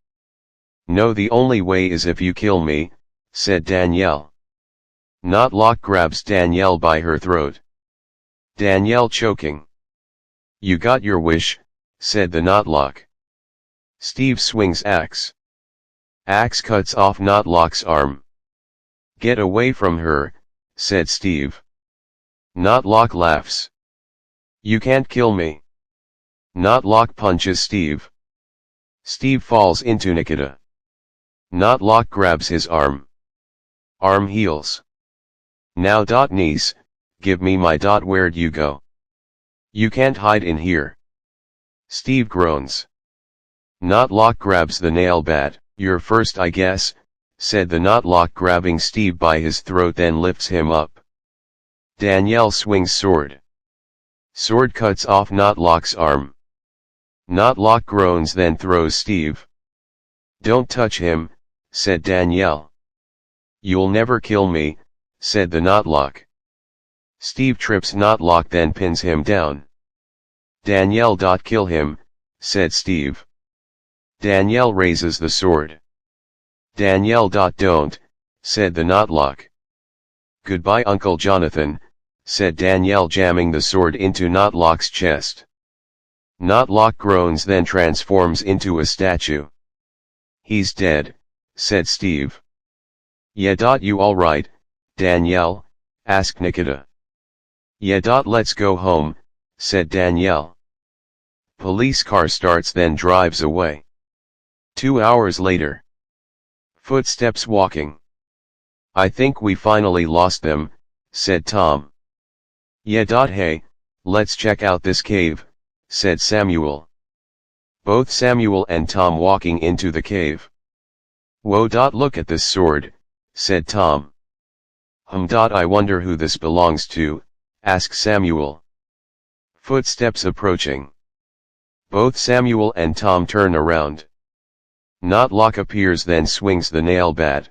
No, the only way is if you kill me, said Danielle. Notloc grabs Danielle by her throat. Danielle choking. You got your wish, said the Notloc. Steve swings axe. Axe cuts off Notloc's arm. Get away from her, said Steve. Notloc laughs. You can't kill me. Notloc punches Steve. Steve falls into Nikita. Notloc grabs his arm. Arm heals. Now. Niece, give me my. Where'd you go? You can't hide in here. Steve groans. Notloc grabs the nail bat. You're first, I guess, said the Notloc, grabbing Steve by his throat then lifts him up. Danielle swings sword. Sword cuts off Notloc's arm. Notloc groans then throws Steve. Don't touch him, said Danielle. You'll never kill me, said the Notloc. Steve trips Notloc then pins him down. Danielle. Kill him, said Steve. Danielle raises the sword. Danielle. Don't, said the Notloc. Goodbye Uncle Jonathan, said Danielle, jamming the sword into Notloc's chest. Notloc groans then transforms into a statue. He's dead, said Steve. Yeah. You alright, Danielle? asked Nikita. Yeah. Let's go home, said Danielle. Police car starts then drives away. 2 hours later. Footsteps walking. I think we finally lost them, said Tom. Yeah. Hey, let's check out this cave, said Samuel. Both Samuel and Tom walking into the cave. Whoa. Look at this sword, said Tom. I wonder who this belongs to, asked Samuel. Footsteps approaching. Both Samuel and Tom turn around. Notloc appears then swings the nail bat.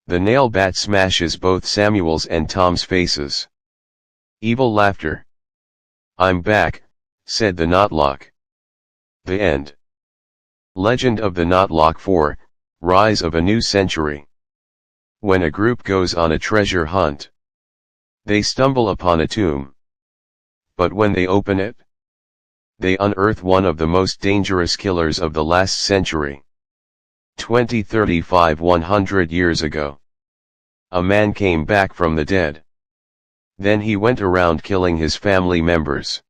The nail bat smashes both Samuel's and Tom's faces. Evil laughter. I'm back, said the Notloc. The end. Legend of the Notloc 4, Rise of a New Century. When a group goes on a treasure hunt, they stumble upon a tomb. But when they open it, they unearth one of the most dangerous killers of the last century. 100 years ago. A man came back from the dead. Then he went around killing his family members.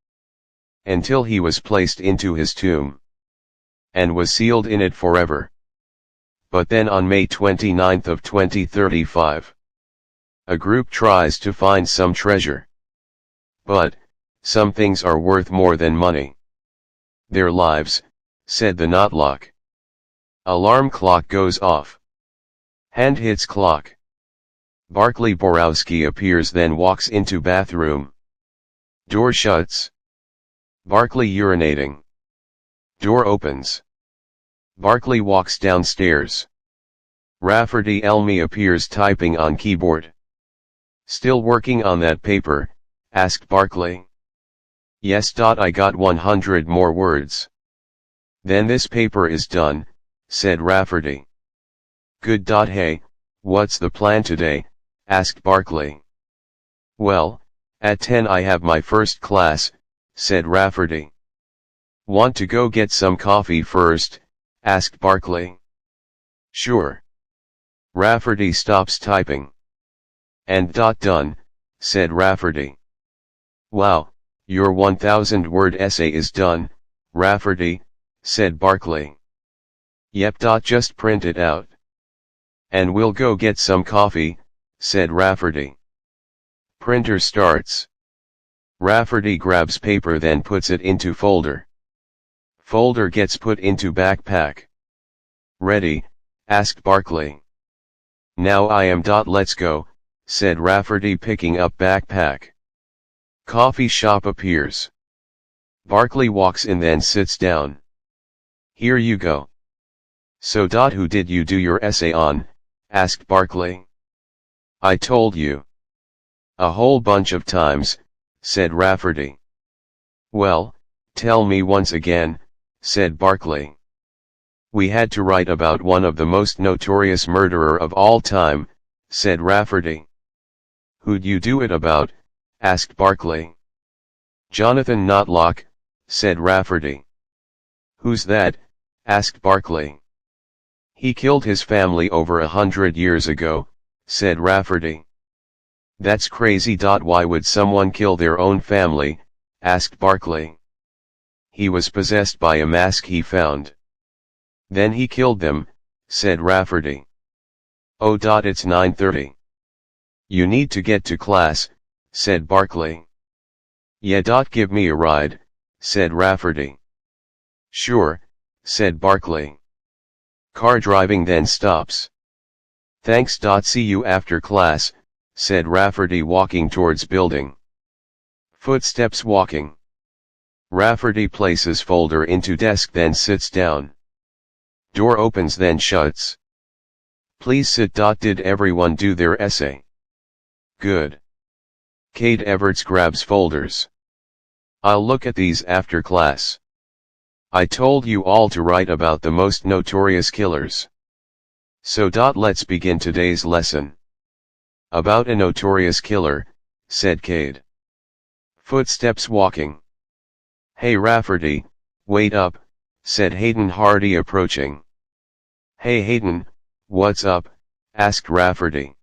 Until he was placed into his tomb. And was sealed in it forever. But then on May 29 of 2035. A group tries to find some treasure. But, some things are worth more than money. Their lives, said the Notloc. Alarm clock goes off. Hand hits clock. Barclay Borowski appears then walks into bathroom. Door shuts. Barclay urinating. Door opens. Barclay walks downstairs. Rafferty Elmy appears typing on keyboard. Still working on that paper, asked Barclay. Yes. I got 100 more words. Then this paper is done, said Rafferty. Good. Hey, what's the plan today? Asked Barkley. Well, at 10 I have my first class, said Rafferty. Want to go get some coffee first? Asked Barkley. Sure. Rafferty stops typing. And done, said Rafferty. Wow, your 1,000-word essay is done, Rafferty, said Barkley. Yep. Just print it out. And we'll go get some coffee, said Rafferty. Printer starts. Rafferty grabs paper, then puts it into folder. Folder gets put into backpack. Ready? Asked Barkley. Now I am. Let's go, said Rafferty, picking up backpack. Coffee shop appears. Barkley walks in, then sits down. Here you go. So. Who did you do your essay on? Asked Barkley. I told you. A whole bunch of times, said Rafferty. Well, tell me once again, said Barkley. We had to write about one of the most notorious murderer of all time, said Rafferty. Who'd you do it about? Asked Barkley. Jonathan Notloc, said Rafferty. Who's that? Asked Barkley. He killed his family over 100 years ago, said Rafferty. That's crazy. Why would someone kill their own family? Asked Barkley. He was possessed by a mask he found. Then he killed them, said Rafferty. Oh. It's 9:30. You need to get to class, said Barkley. Yeah. Give me a ride, said Rafferty. Sure, said Barkley. Car driving then stops. Thanks. See you after class, said Rafferty, walking towards building. Footsteps walking. Rafferty places folder into desk, then sits down. Door opens, then shuts. Please sit. Did everyone do their essay? Good. Kate Everts grabs folders. I'll look at these after class. I told you all to write about the most notorious killers. So. Let's begin today's lesson. About a notorious killer, said Cade. Footsteps walking. Hey Rafferty, wait up, said Hayden Hardy, approaching. Hey Hayden, what's up? Asked Rafferty.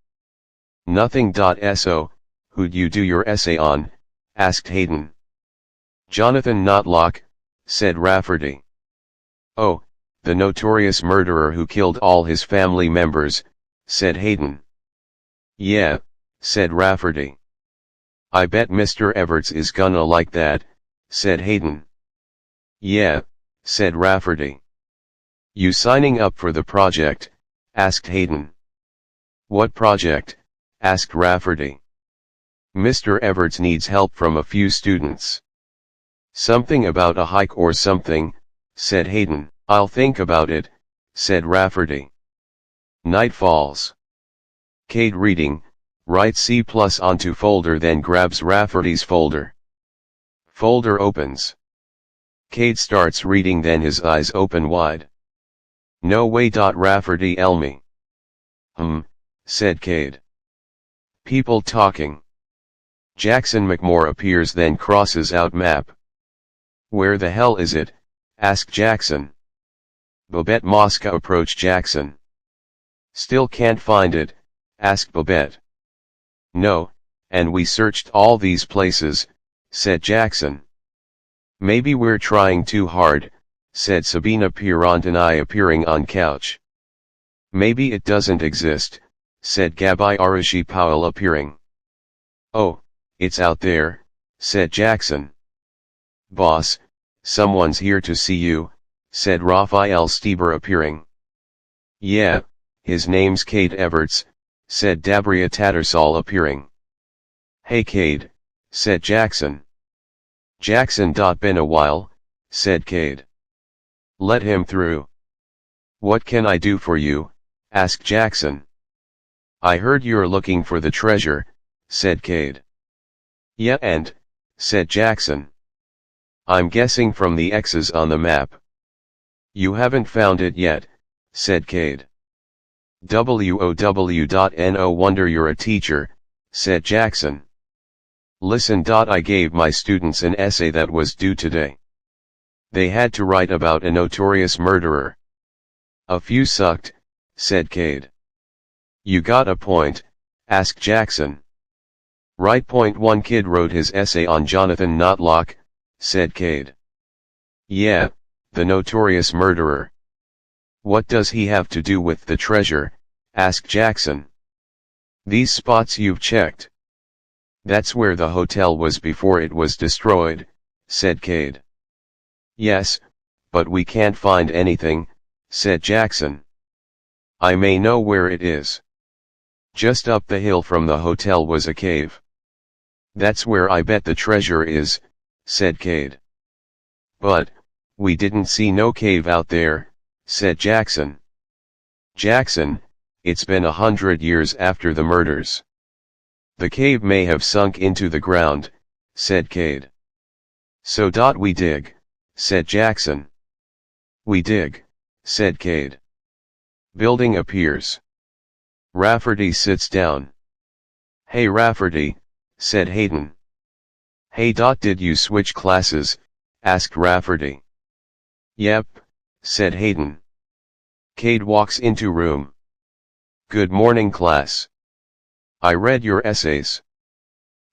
Nothing. So, who'd you do your essay on? Asked Hayden. Jonathan Notloc, said Rafferty. Oh, the notorious murderer who killed all his family members, said Hayden. Yeah, said Rafferty. I bet Mr. Everts is gonna like that, said Hayden. Yeah, said Rafferty. You signing up for the project? Asked Hayden. What project? Asked Rafferty. Mr. Everts needs help from a few students. Something about a hike or something, said Hayden. I'll think about it, said Rafferty. Night falls. Cade reading, writes C+ onto folder, then grabs Rafferty's folder. Folder opens. Cade starts reading, then his eyes open wide. No way. Rafferty me. Said Cade. People talking. Jackson McMore appears, then crosses out map. Where the hell is it? Asked Jackson. Babette Mosca approached Jackson. Still can't find it? Asked Babette. No, and we searched all these places, said Jackson. Maybe we're trying too hard, said Sabina Pirantani, appearing on couch. Maybe it doesn't exist, said Gabi Arashi Powell, appearing. Oh, it's out there, said Jackson. Boss, someone's here to see you, said Raphael Stieber, appearing. Yeah, his name's Cade Everts, said Dabria Tattersall, appearing. Hey Cade, said Jackson. Jackson. Been a while, said Cade. Let him through. What can I do for you? Asked Jackson. I heard you're looking for the treasure, said Cade. Yeah, and, said Jackson. I'm guessing from the X's on the map. You haven't found it yet, said Cade. "WOW.no wonder you're a teacher," said Jackson. "Listen. I gave my students an essay that was due today. They had to write about a notorious murderer. A few sucked," said Cade. "You got a point?" asked Jackson. "Right. Point. One kid wrote his essay on Jonathan Notloc," said Cade. "Yeah, the notorious murderer. What does he have to do with the treasure?" asked Jackson. "These spots you've checked. That's where the hotel was before it was destroyed," said Cade. "Yes, but we can't find anything," said Jackson. "I may know where it is. Just up the hill from the hotel was a cave. That's where I bet the treasure is," said Cade. "But, we didn't see no cave out there," said Jackson. "Jackson, it's been 100 years after the murders. The cave may have sunk into the ground," said Cade. "So. We dig," said Jackson. "We dig," said Cade. Building appears. Rafferty sits down. "Hey Rafferty," said Hayden. "Hey. Did you switch classes?" asked Rafferty. "Yep," said Hayden. Cade walks into room. "Good morning class. I read your essays.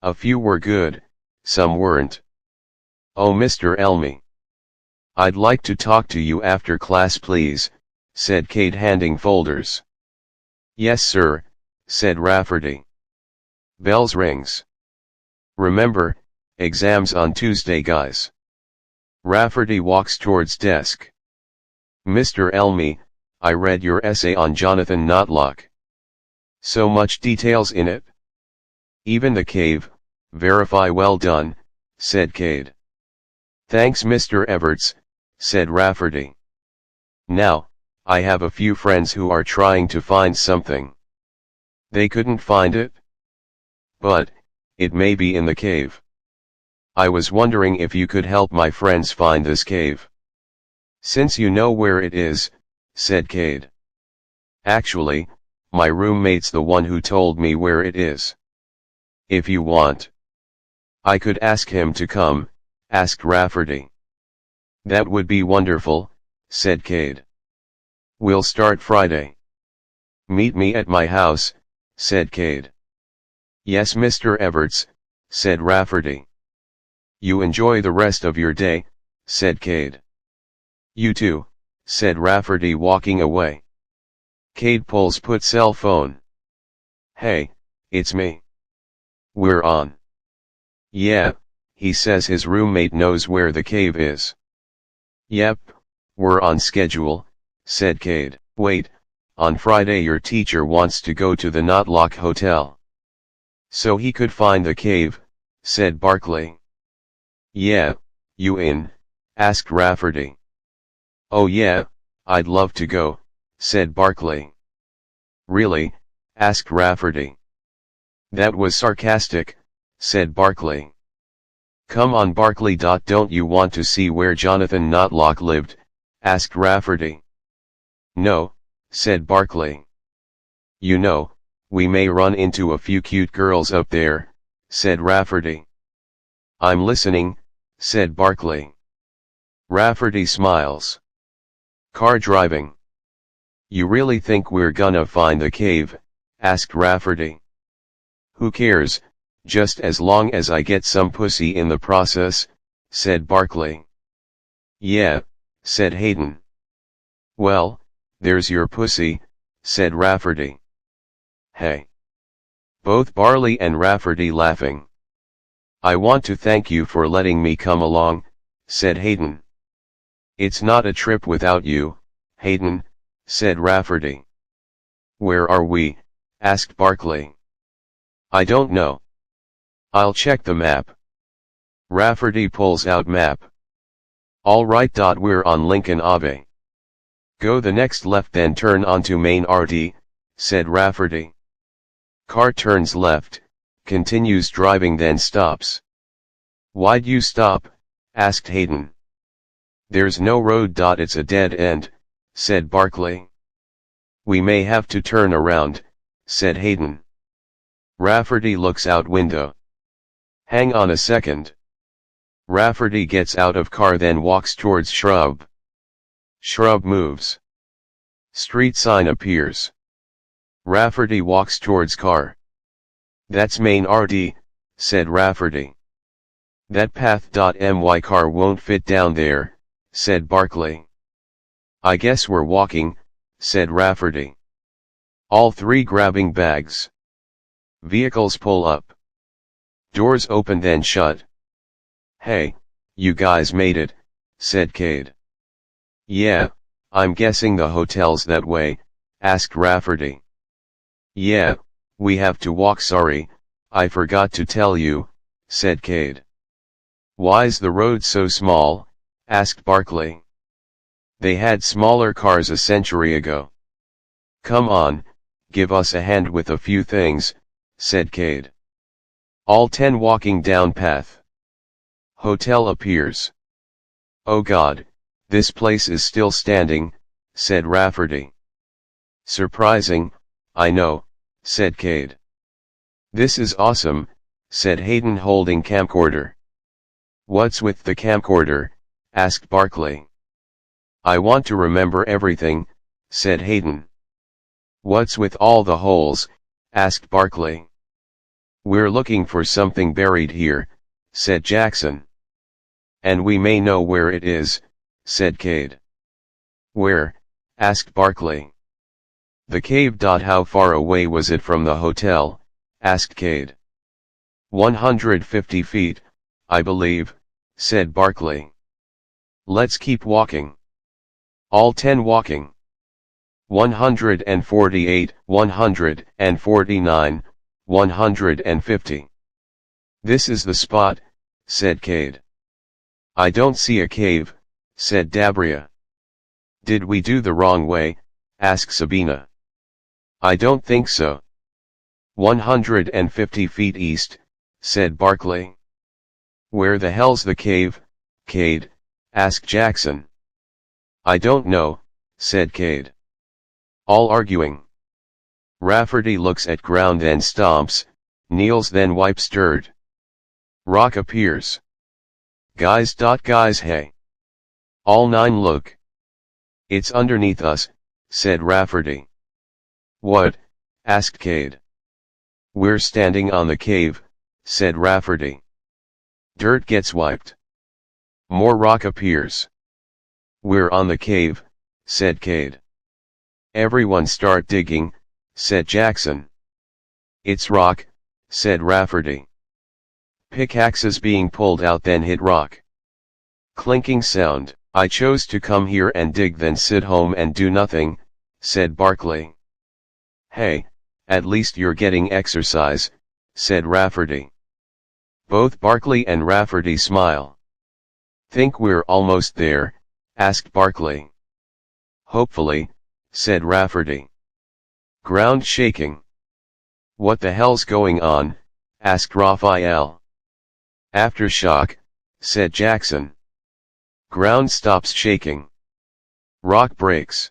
A few were good, some weren't. Oh Mr. Elmy. I'd like to talk to you after class please," said Cade handing folders. "Yes sir," said Rafferty. Bells rings. "Remember, exams on Tuesday guys." Rafferty walks towards desk. "Mr. Elmy, I read your essay on Jonathan Notloc. So much details in it. Even the cave, verify. Well done," said Cade. "Thanks Mr. Everts," said Rafferty. "Now, I have a few friends who are trying to find something. They couldn't find it? But, it may be in the cave. I was wondering if you could help my friends find this cave." "Since you know where it is," said Cade. "Actually, my roommate's the one who told me where it is. If you want, I could ask him to come," asked Rafferty. "That would be wonderful," said Cade. "We'll start Friday." "Meet me at my house," said Cade. "Yes Mr. Everts," said Rafferty. "You enjoy the rest of your day," said Cade. "You too," said Rafferty walking away. Cade put cell phone. "Hey, it's me. We're on." "Yeah, he says his roommate knows where the cave is." "Yep, we're on schedule," said Cade. "Wait, on Friday your teacher wants to go to the Notloc Hotel. So he could find the cave," said Barkley. "Yeah, you in?" asked Rafferty. "Oh yeah, I'd love to go," said Barkley. "Really?" asked Rafferty. "That was sarcastic," said Barkley. "Come on Barkley. Don't you want to see where Jonathan Notloc lived?" asked Rafferty. "No," said Barkley. "You know, we may run into a few cute girls up there," said Rafferty. "I'm listening," said Barkley. Rafferty smiles. Car driving. "You really think we're gonna find the cave?" asked Rafferty. "Who cares, just as long as I get some pussy in the process," said Barkley. "Yeah," said Hayden. "Well, there's your pussy," said Rafferty. "Hey." Both Barley and Rafferty laughing. "I want to thank you for letting me come along," said Hayden. "It's not a trip without you, Hayden," said Rafferty. "Where are we?" asked Barkley. "I don't know. I'll check the map." Rafferty pulls out map. "All right. We're on Lincoln Ave. Go the next left then turn onto Main RD," said Rafferty. Car turns left, continues driving then stops. "Why'd you stop?" asked Hayden. There's no road. It's a dead end, said Barkley. We may have to turn around, said Hayden. Rafferty looks out window. Hang on a second. Rafferty gets out of car, then walks towards shrub. Shrub moves. Street sign appears. Rafferty walks towards car. That's main RD, said Rafferty. That path. My car won't fit down there, said Barkley. I guess we're walking, said Rafferty. All three grabbing bags. Vehicles pull up. Doors open then shut. Hey, you guys made it, said Cade. Yeah, I'm guessing the hotel's that way, asked Rafferty. Yeah, we have to walk. Sorry, I forgot to tell you, said Cade. Why's the road so small? Asked Barkley. They had smaller cars a century ago. Come on, give us a hand with a few things, said Cade. All 10 walking down path. Hotel appears. Oh God, this place is still standing, said Rafferty. Surprising, I know, said Cade. This is awesome, said Hayden holding camcorder. What's with the camcorder? Asked Barkley. I want to remember everything, said Hayden. What's with all the holes? Asked Barkley. We're looking for something buried here, said Jackson. And we may know where it is, said Cade. Where? Asked Barkley. The cave. How far away was it from the hotel? Asked Cade. 150 feet, I believe, said Barkley. Let's keep walking. All 10 walking. 148, 149, 150. This is the spot, said Cade. I don't see a cave, said Dabria. Did we do the wrong way? Asked Sabina. I don't think so. 150 feet east, said Barkley. Where the hell's the cave, Cade? Asked Jackson. I don't know, said Cade. All arguing. Rafferty looks at ground and stomps, kneels then wipes dirt. Rock appears. Guys. Guys, hey. All 9 look. It's underneath us, said Rafferty. What? Asked Cade. We're standing on the cave, said Rafferty. Dirt gets wiped. More rock appears. We're on the cave, said Cade. Everyone start digging, said Jackson. It's rock, said Rafferty. Pickaxes being pulled out then hit rock. Clinking sound. I chose to come here and dig then sit home and do nothing, said Barkley. Hey, at least you're getting exercise, said Rafferty. Both Barkley and Rafferty smile. Think we're almost there? Asked Barkley. Hopefully, said Rafferty. Ground shaking. What the hell's going on? Asked Raphael. Aftershock, said Jackson. Ground stops shaking. Rock breaks.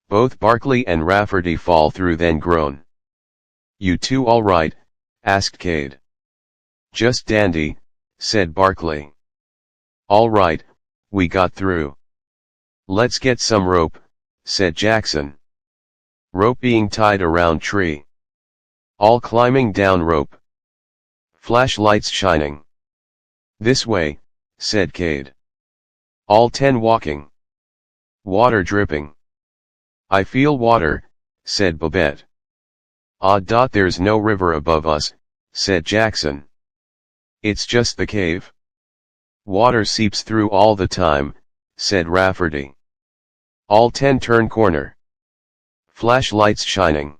Both Barkley and Rafferty fall through then groan. You two all right? Asked Cade. Just dandy, said Barkley. All right, we got through. Let's get some rope, said Jackson. Rope being tied around tree. All climbing down rope. Flashlights shining. This way, said Cade. All 10 walking. Water dripping. I feel water, said Babette. There's no river above us, said Jackson. It's just the cave. Water seeps through all the time, said Rafferty. All 10 turn corner. Flashlights shining.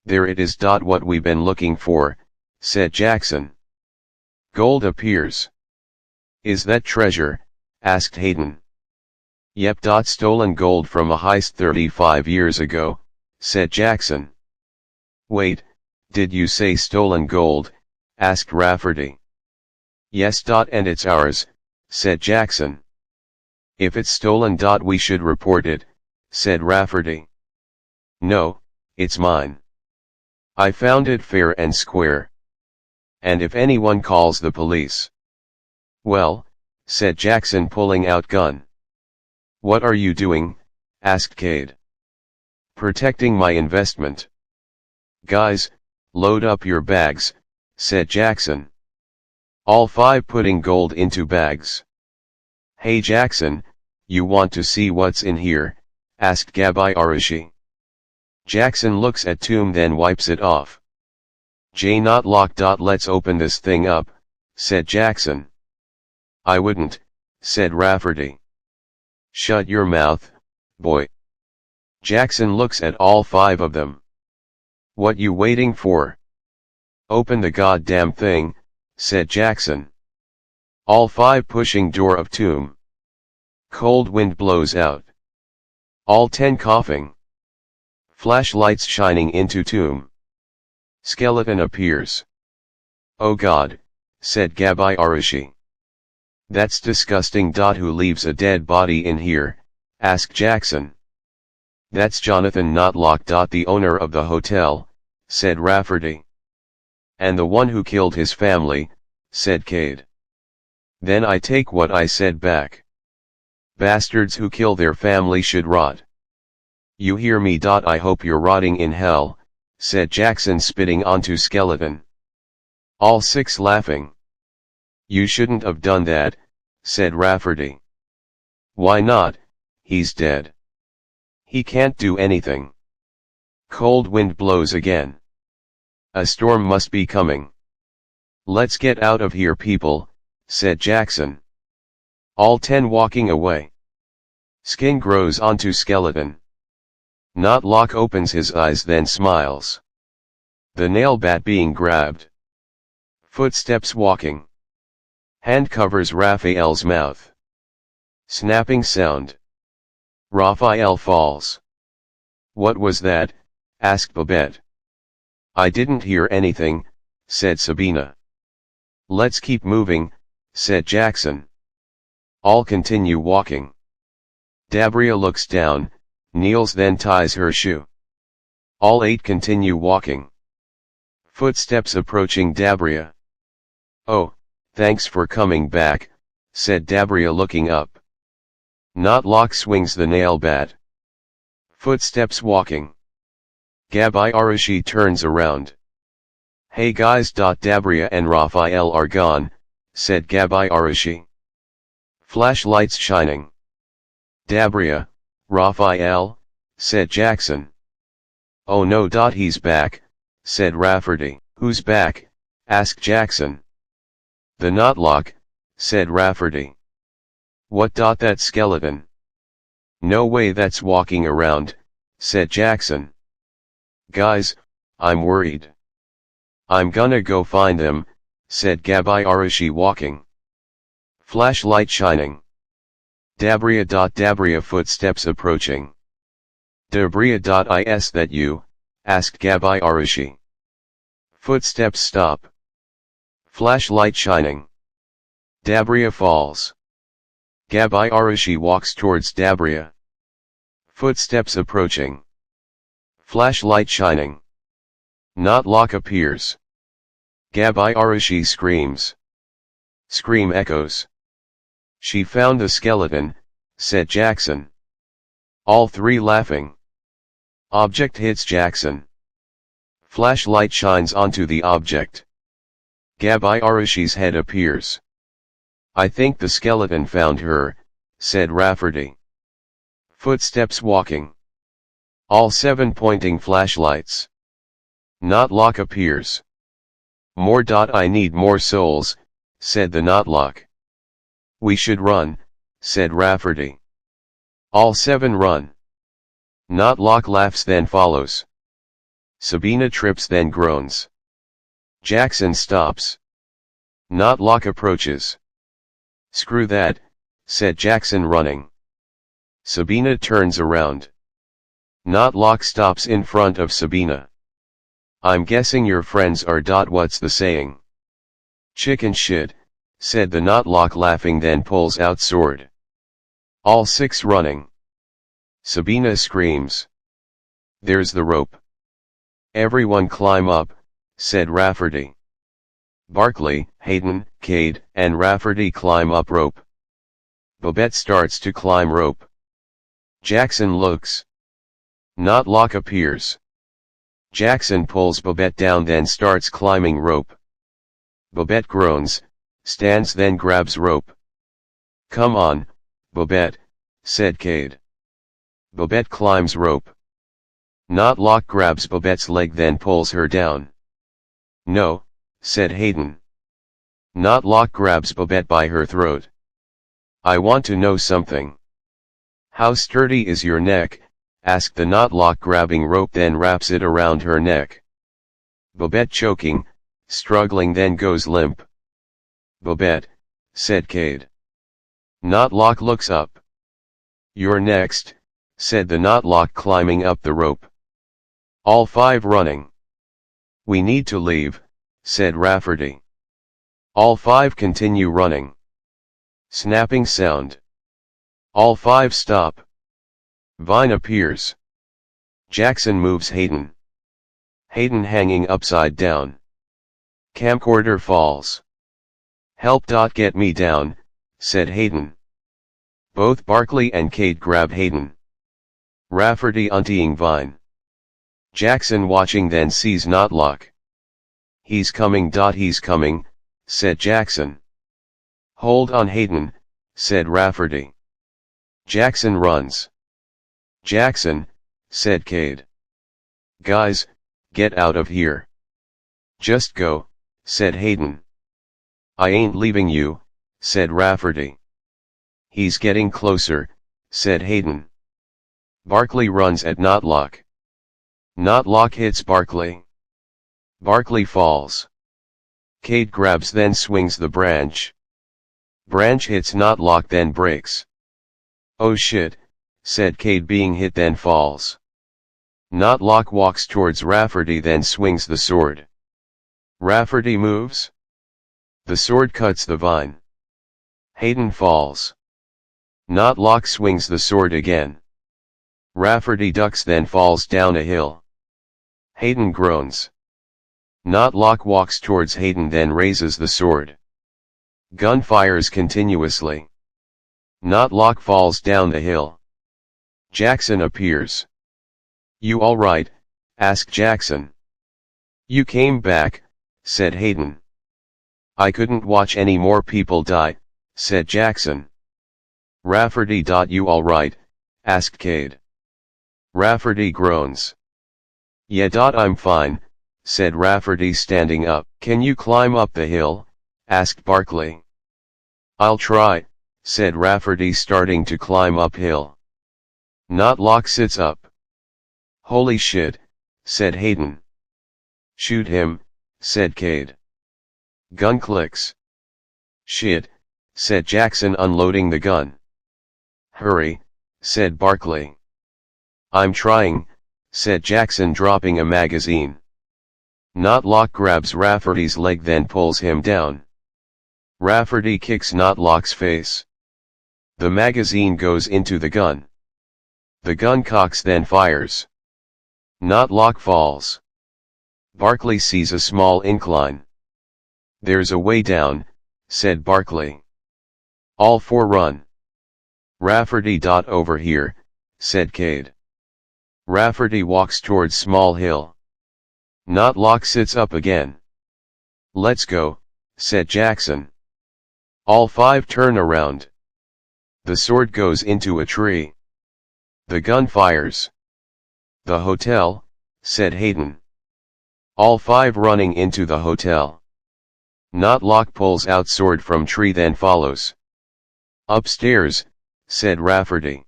There it is. What we've been looking for, said Jackson. Gold appears. Is that treasure? Asked Hayden. Yep. Stolen gold from a heist 35 years ago, said Jackson. Wait, did you say stolen gold? Asked Rafferty. Yes. And it's ours, said Jackson. If it's stolen. We should report it, said Rafferty. No, it's mine. I found it fair and square. And if anyone calls the police. Well, said Jackson, pulling out gun. What are you doing? Asked Cade. Protecting my investment. Guys, load up your bags, said Jackson. All 5 putting gold into bags. Hey Jackson, you want to see what's in here? Asked Gabai Arashi. Jackson looks at tomb, then wipes it off. Notloc. Let's open this thing up, said Jackson. I wouldn't, said Rafferty. Shut your mouth, boy. Jackson looks at all 5 of them. What you waiting for? Open the goddamn thing, said Jackson. All 5 pushing door of tomb. Cold wind blows out. All 10 coughing. Flashlights shining into tomb. Skeleton appears. Oh God, said Gabai Arashi. That's disgusting. Who leaves a dead body in here? Asked Jackson. That's Jonathan Notloc. The owner of the hotel, said Rafferty. And the one who killed his family, said Cade. Then I take what I said back. Bastards who kill their family should rot. You hear me? I hope you're rotting in hell, said Jackson, spitting onto skeleton. All 6 laughing. You shouldn't have done that, said Rafferty. Why not? He's dead. He can't do anything. Cold wind blows again. A storm must be coming. Let's get out of here, people, said Jackson. All 10 walking away. Skin grows onto skeleton. Notloc opens his eyes, then smiles. The nail bat being grabbed. Footsteps walking. Hand covers Raphael's mouth. Snapping sound. Raphael falls. What was that? Asked Babette. I didn't hear anything, said Sabina. Let's keep moving, said Jackson. All continue walking. Dabria looks down, kneels, then ties her shoe. All 8 continue walking. Footsteps approaching Dabria. Oh, thanks for coming back, said Dabria, looking up. Notloc swings the nail bat. Footsteps walking. Gabai Arashi turns around. Hey guys. Dabria and Raphael are gone, said Gabai Arashi. Flashlights shining. Dabria, Raphael, said Jackson. Oh no. He's back, said Rafferty. Who's back? Asked Jackson. The Notloc, said Rafferty. What? That skeleton. No way that's walking around, said Jackson. Guys, I'm worried. I'm gonna go find them, said Gabai Arashi, walking. Flashlight shining. Dabria. Dabria footsteps approaching. Dabria. Is that you? Asked Gabai Arashi. Footsteps stop. Flashlight shining. Dabria falls. Gabai Arashi walks towards Dabria. Footsteps approaching. Flashlight shining. Notloc appears. Gabai Arashi screams. Scream echoes. She found the skeleton, said Jackson. All 3 laughing. Object hits Jackson. Flashlight shines onto the object. Gabai Arashi's head appears. I think the skeleton found her, said Rafferty. Footsteps walking. All 7 pointing flashlights. Notloc appears. More. I need more souls, said the Notloc. We should run, said Rafferty. All 7 run. Notloc laughs, then follows. Sabina trips, then groans. Jackson stops. Notloc approaches. Screw that, said Jackson, running. Sabina turns around. Notloc stops in front of Sabina. I'm guessing your friends are. What's the saying? Chicken shit, said the Notloc laughing, then pulls out sword. All six running. Sabina screams. There's the rope. Everyone climb up, said Rafferty. Barkley, Hayden, Cade, and Rafferty climb up rope. Babette starts to climb rope. Jackson looks. Notloc appears. Jackson pulls Babette down, then starts climbing rope. Babette groans, stands, then grabs rope. Come on, Babette, said Cade. Babette climbs rope. Notloc grabs Babette's leg, then pulls her down. No, said Hayden. Notloc grabs Babette by her throat. I want to know something. How sturdy is your neck? Asked the Notloc, grabbing rope, then wraps it around her neck. Babette choking, struggling, then goes limp. Babette, said Cade. Notloc looks up. You're next, said the Notloc, climbing up the rope. All five running. We need to leave, said Rafferty. All five continue running. Snapping sound. All five stop. Vine appears. Jackson moves Hayden. Hayden hanging upside down. Camcorder falls. Help. Get me down, said Hayden. Both Barkley and Cade grab Hayden. Rafferty untying Vine. Jackson watching, then sees Notloc. He's coming. He's coming, said Jackson. Hold on, Hayden, said Rafferty. Jackson runs. Jackson, said Cade. Guys, get out of here. Just go, said Hayden. I ain't leaving you, said Rafferty. He's getting closer, said Hayden. Barkley runs at Notloc. Notloc hits Barkley. Barkley falls. Cade grabs, then swings the branch. Branch hits Notloc, then breaks. Oh shit, said Cade, being hit, then falls. Notloc walks towards Rafferty, then swings the sword. Rafferty moves. The sword cuts the vine. Hayden falls. Notloc swings the sword again. Rafferty ducks, then falls down a hill. Hayden groans. Notloc walks towards Hayden, then raises the sword. Gun fires continuously. Notloc falls down the hill. Jackson appears. You alright? asked Jackson. You came back, said Hayden. I couldn't watch any more people die, said Jackson. Rafferty. You alright? asked Cade. Rafferty groans. Yeah. I'm fine, said Rafferty, standing up. Can you climb up the hill? asked Barkley. I'll try, said Rafferty, starting to climb uphill. Notloc sits up. Holy shit, said Hayden. Shoot him, said Cade. Gun clicks. Shit, said Jackson, unloading the gun. Hurry, said Barkley. I'm trying, said Jackson, dropping a magazine. Notloc grabs Rafferty's leg, then pulls him down. Rafferty kicks Notloc's face. The magazine goes into the gun. The gun cocks, then fires. Notloc falls. Barkley sees a small incline. There's a way down, said Barkley. All four run. Rafferty. Over here, said Cade. Rafferty walks towards small hill. Notloc sits up again. Let's go, said Jackson. All five turn around. The sword goes into a tree. The gun fires. The hotel, said Hayden. All five running into the hotel. Notloc pulls out sword from tree, then follows. Upstairs, said Rafferty.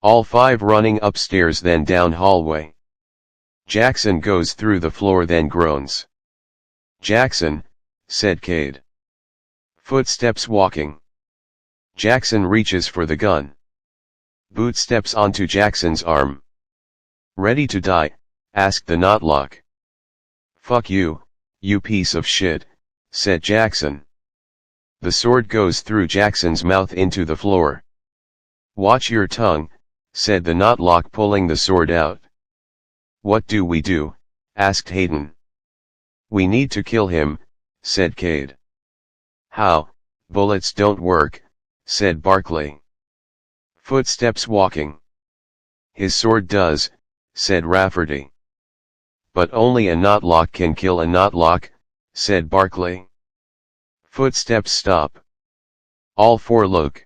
All five running upstairs, then down hallway. Jackson goes through the floor, then groans. Jackson, said Cade. Footsteps walking. Jackson reaches for the gun. Boot steps onto Jackson's arm. Ready to die? asked the Notloc. Fuck you, you piece of shit, said Jackson. The sword goes through Jackson's mouth into the floor. "Watch your tongue," said the Notloc, pulling the sword out. "What do we do?" asked Hayden. "We need to kill him," said Cade. "How? Bullets don't work," said Barkley. "Footsteps walking." "His sword does," said Rafferty. "But only a Notloc can kill a Notloc," said Barkley. Footsteps stop. All four look.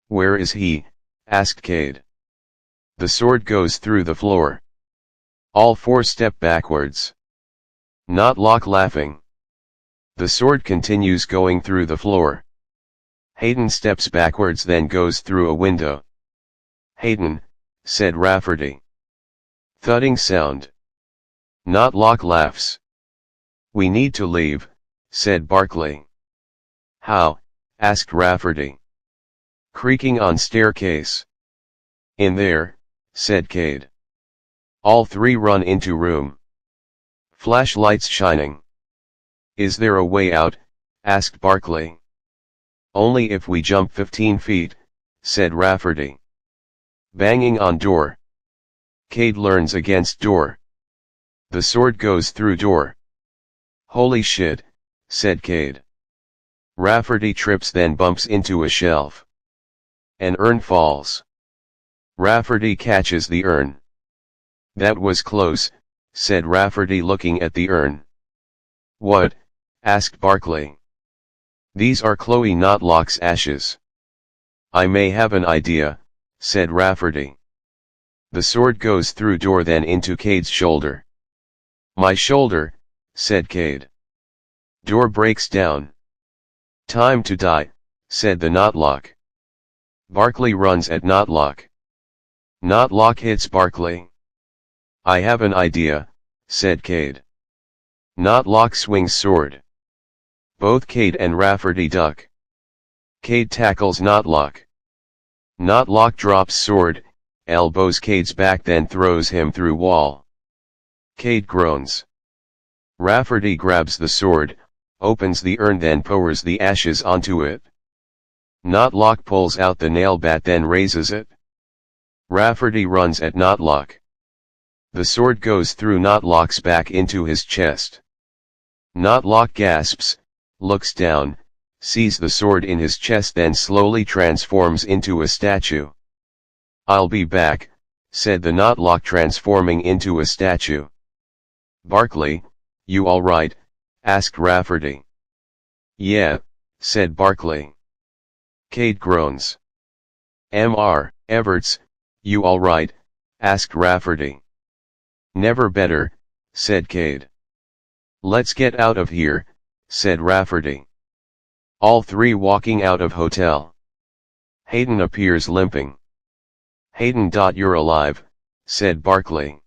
"Where is he?" asked Cade. "The sword goes through the floor." All four step backwards. Notloc laughing. The sword continues going through the floor. Hayden steps backwards, then goes through a window. "Hayden," said Rafferty. Thudding sound. Notloc laughs. "We need to leave," said Barkley. "How?" asked Rafferty. "Creaking on staircase." "In there," said Cade. All three run into room. Flashlights shining. "Is there a way out?" asked Barkley. "Only if we jump 15 feet, said Rafferty. Banging on door. Cade learns against door. The sword goes through door. "Holy shit," said Cade. Rafferty trips, then bumps into a shelf. An urn falls. Rafferty catches the urn. "That was close," said Rafferty, looking at the urn. "What?" asked Barkley. "These are Chloe Notloc's ashes." "I may have an idea," said Rafferty. The sword goes through door, then into Cade's shoulder. "My shoulder," said Cade. Door breaks down. "Time to die," said the Notloc. Barkley runs at Notloc. Notloc hits Barkley. "I have an idea," said Cade. Notloc swings sword. Both Cade and Rafferty duck. Cade tackles Notloc. Notloc drops sword, elbows Cade's back, then throws him through wall. Cade groans. Rafferty grabs the sword, opens the urn, then pours the ashes onto it. Notloc pulls out the nail bat, then raises it. Rafferty runs at Notloc. The sword goes through Notloc's back into his chest. Notloc gasps, looks down, sees the sword in his chest, then slowly transforms into a statue. "I'll be back," said the Notloc, transforming into a statue. "Barkley, you all right?" asked Rafferty. "Yeah," said Barkley. Cade groans. "Mr. Everts, you all right?" asked Rafferty. "Never better," said Cade. "Let's get out of here," said Rafferty. All three walking out of hotel. Hayden appears limping. "Hayden, you're alive," said Barkley.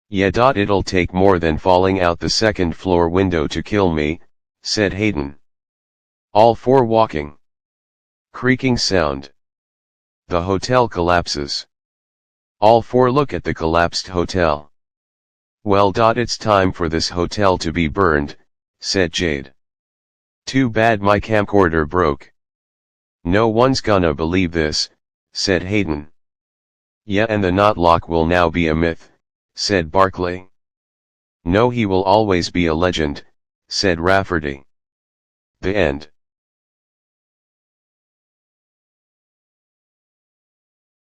"Yeah, it'll take more than falling out the second floor window to kill me," said Hayden. All four walking. Creaking sound. The hotel collapses. All four look at the collapsed hotel. "Well, it's time for this hotel to be burned," said Jade. "Too bad my camcorder broke." "No one's gonna believe this," said Hayden. "Yeah, and the Notloc will now be a myth," said Barkley. "No, he will always be a legend," said Rafferty. The end.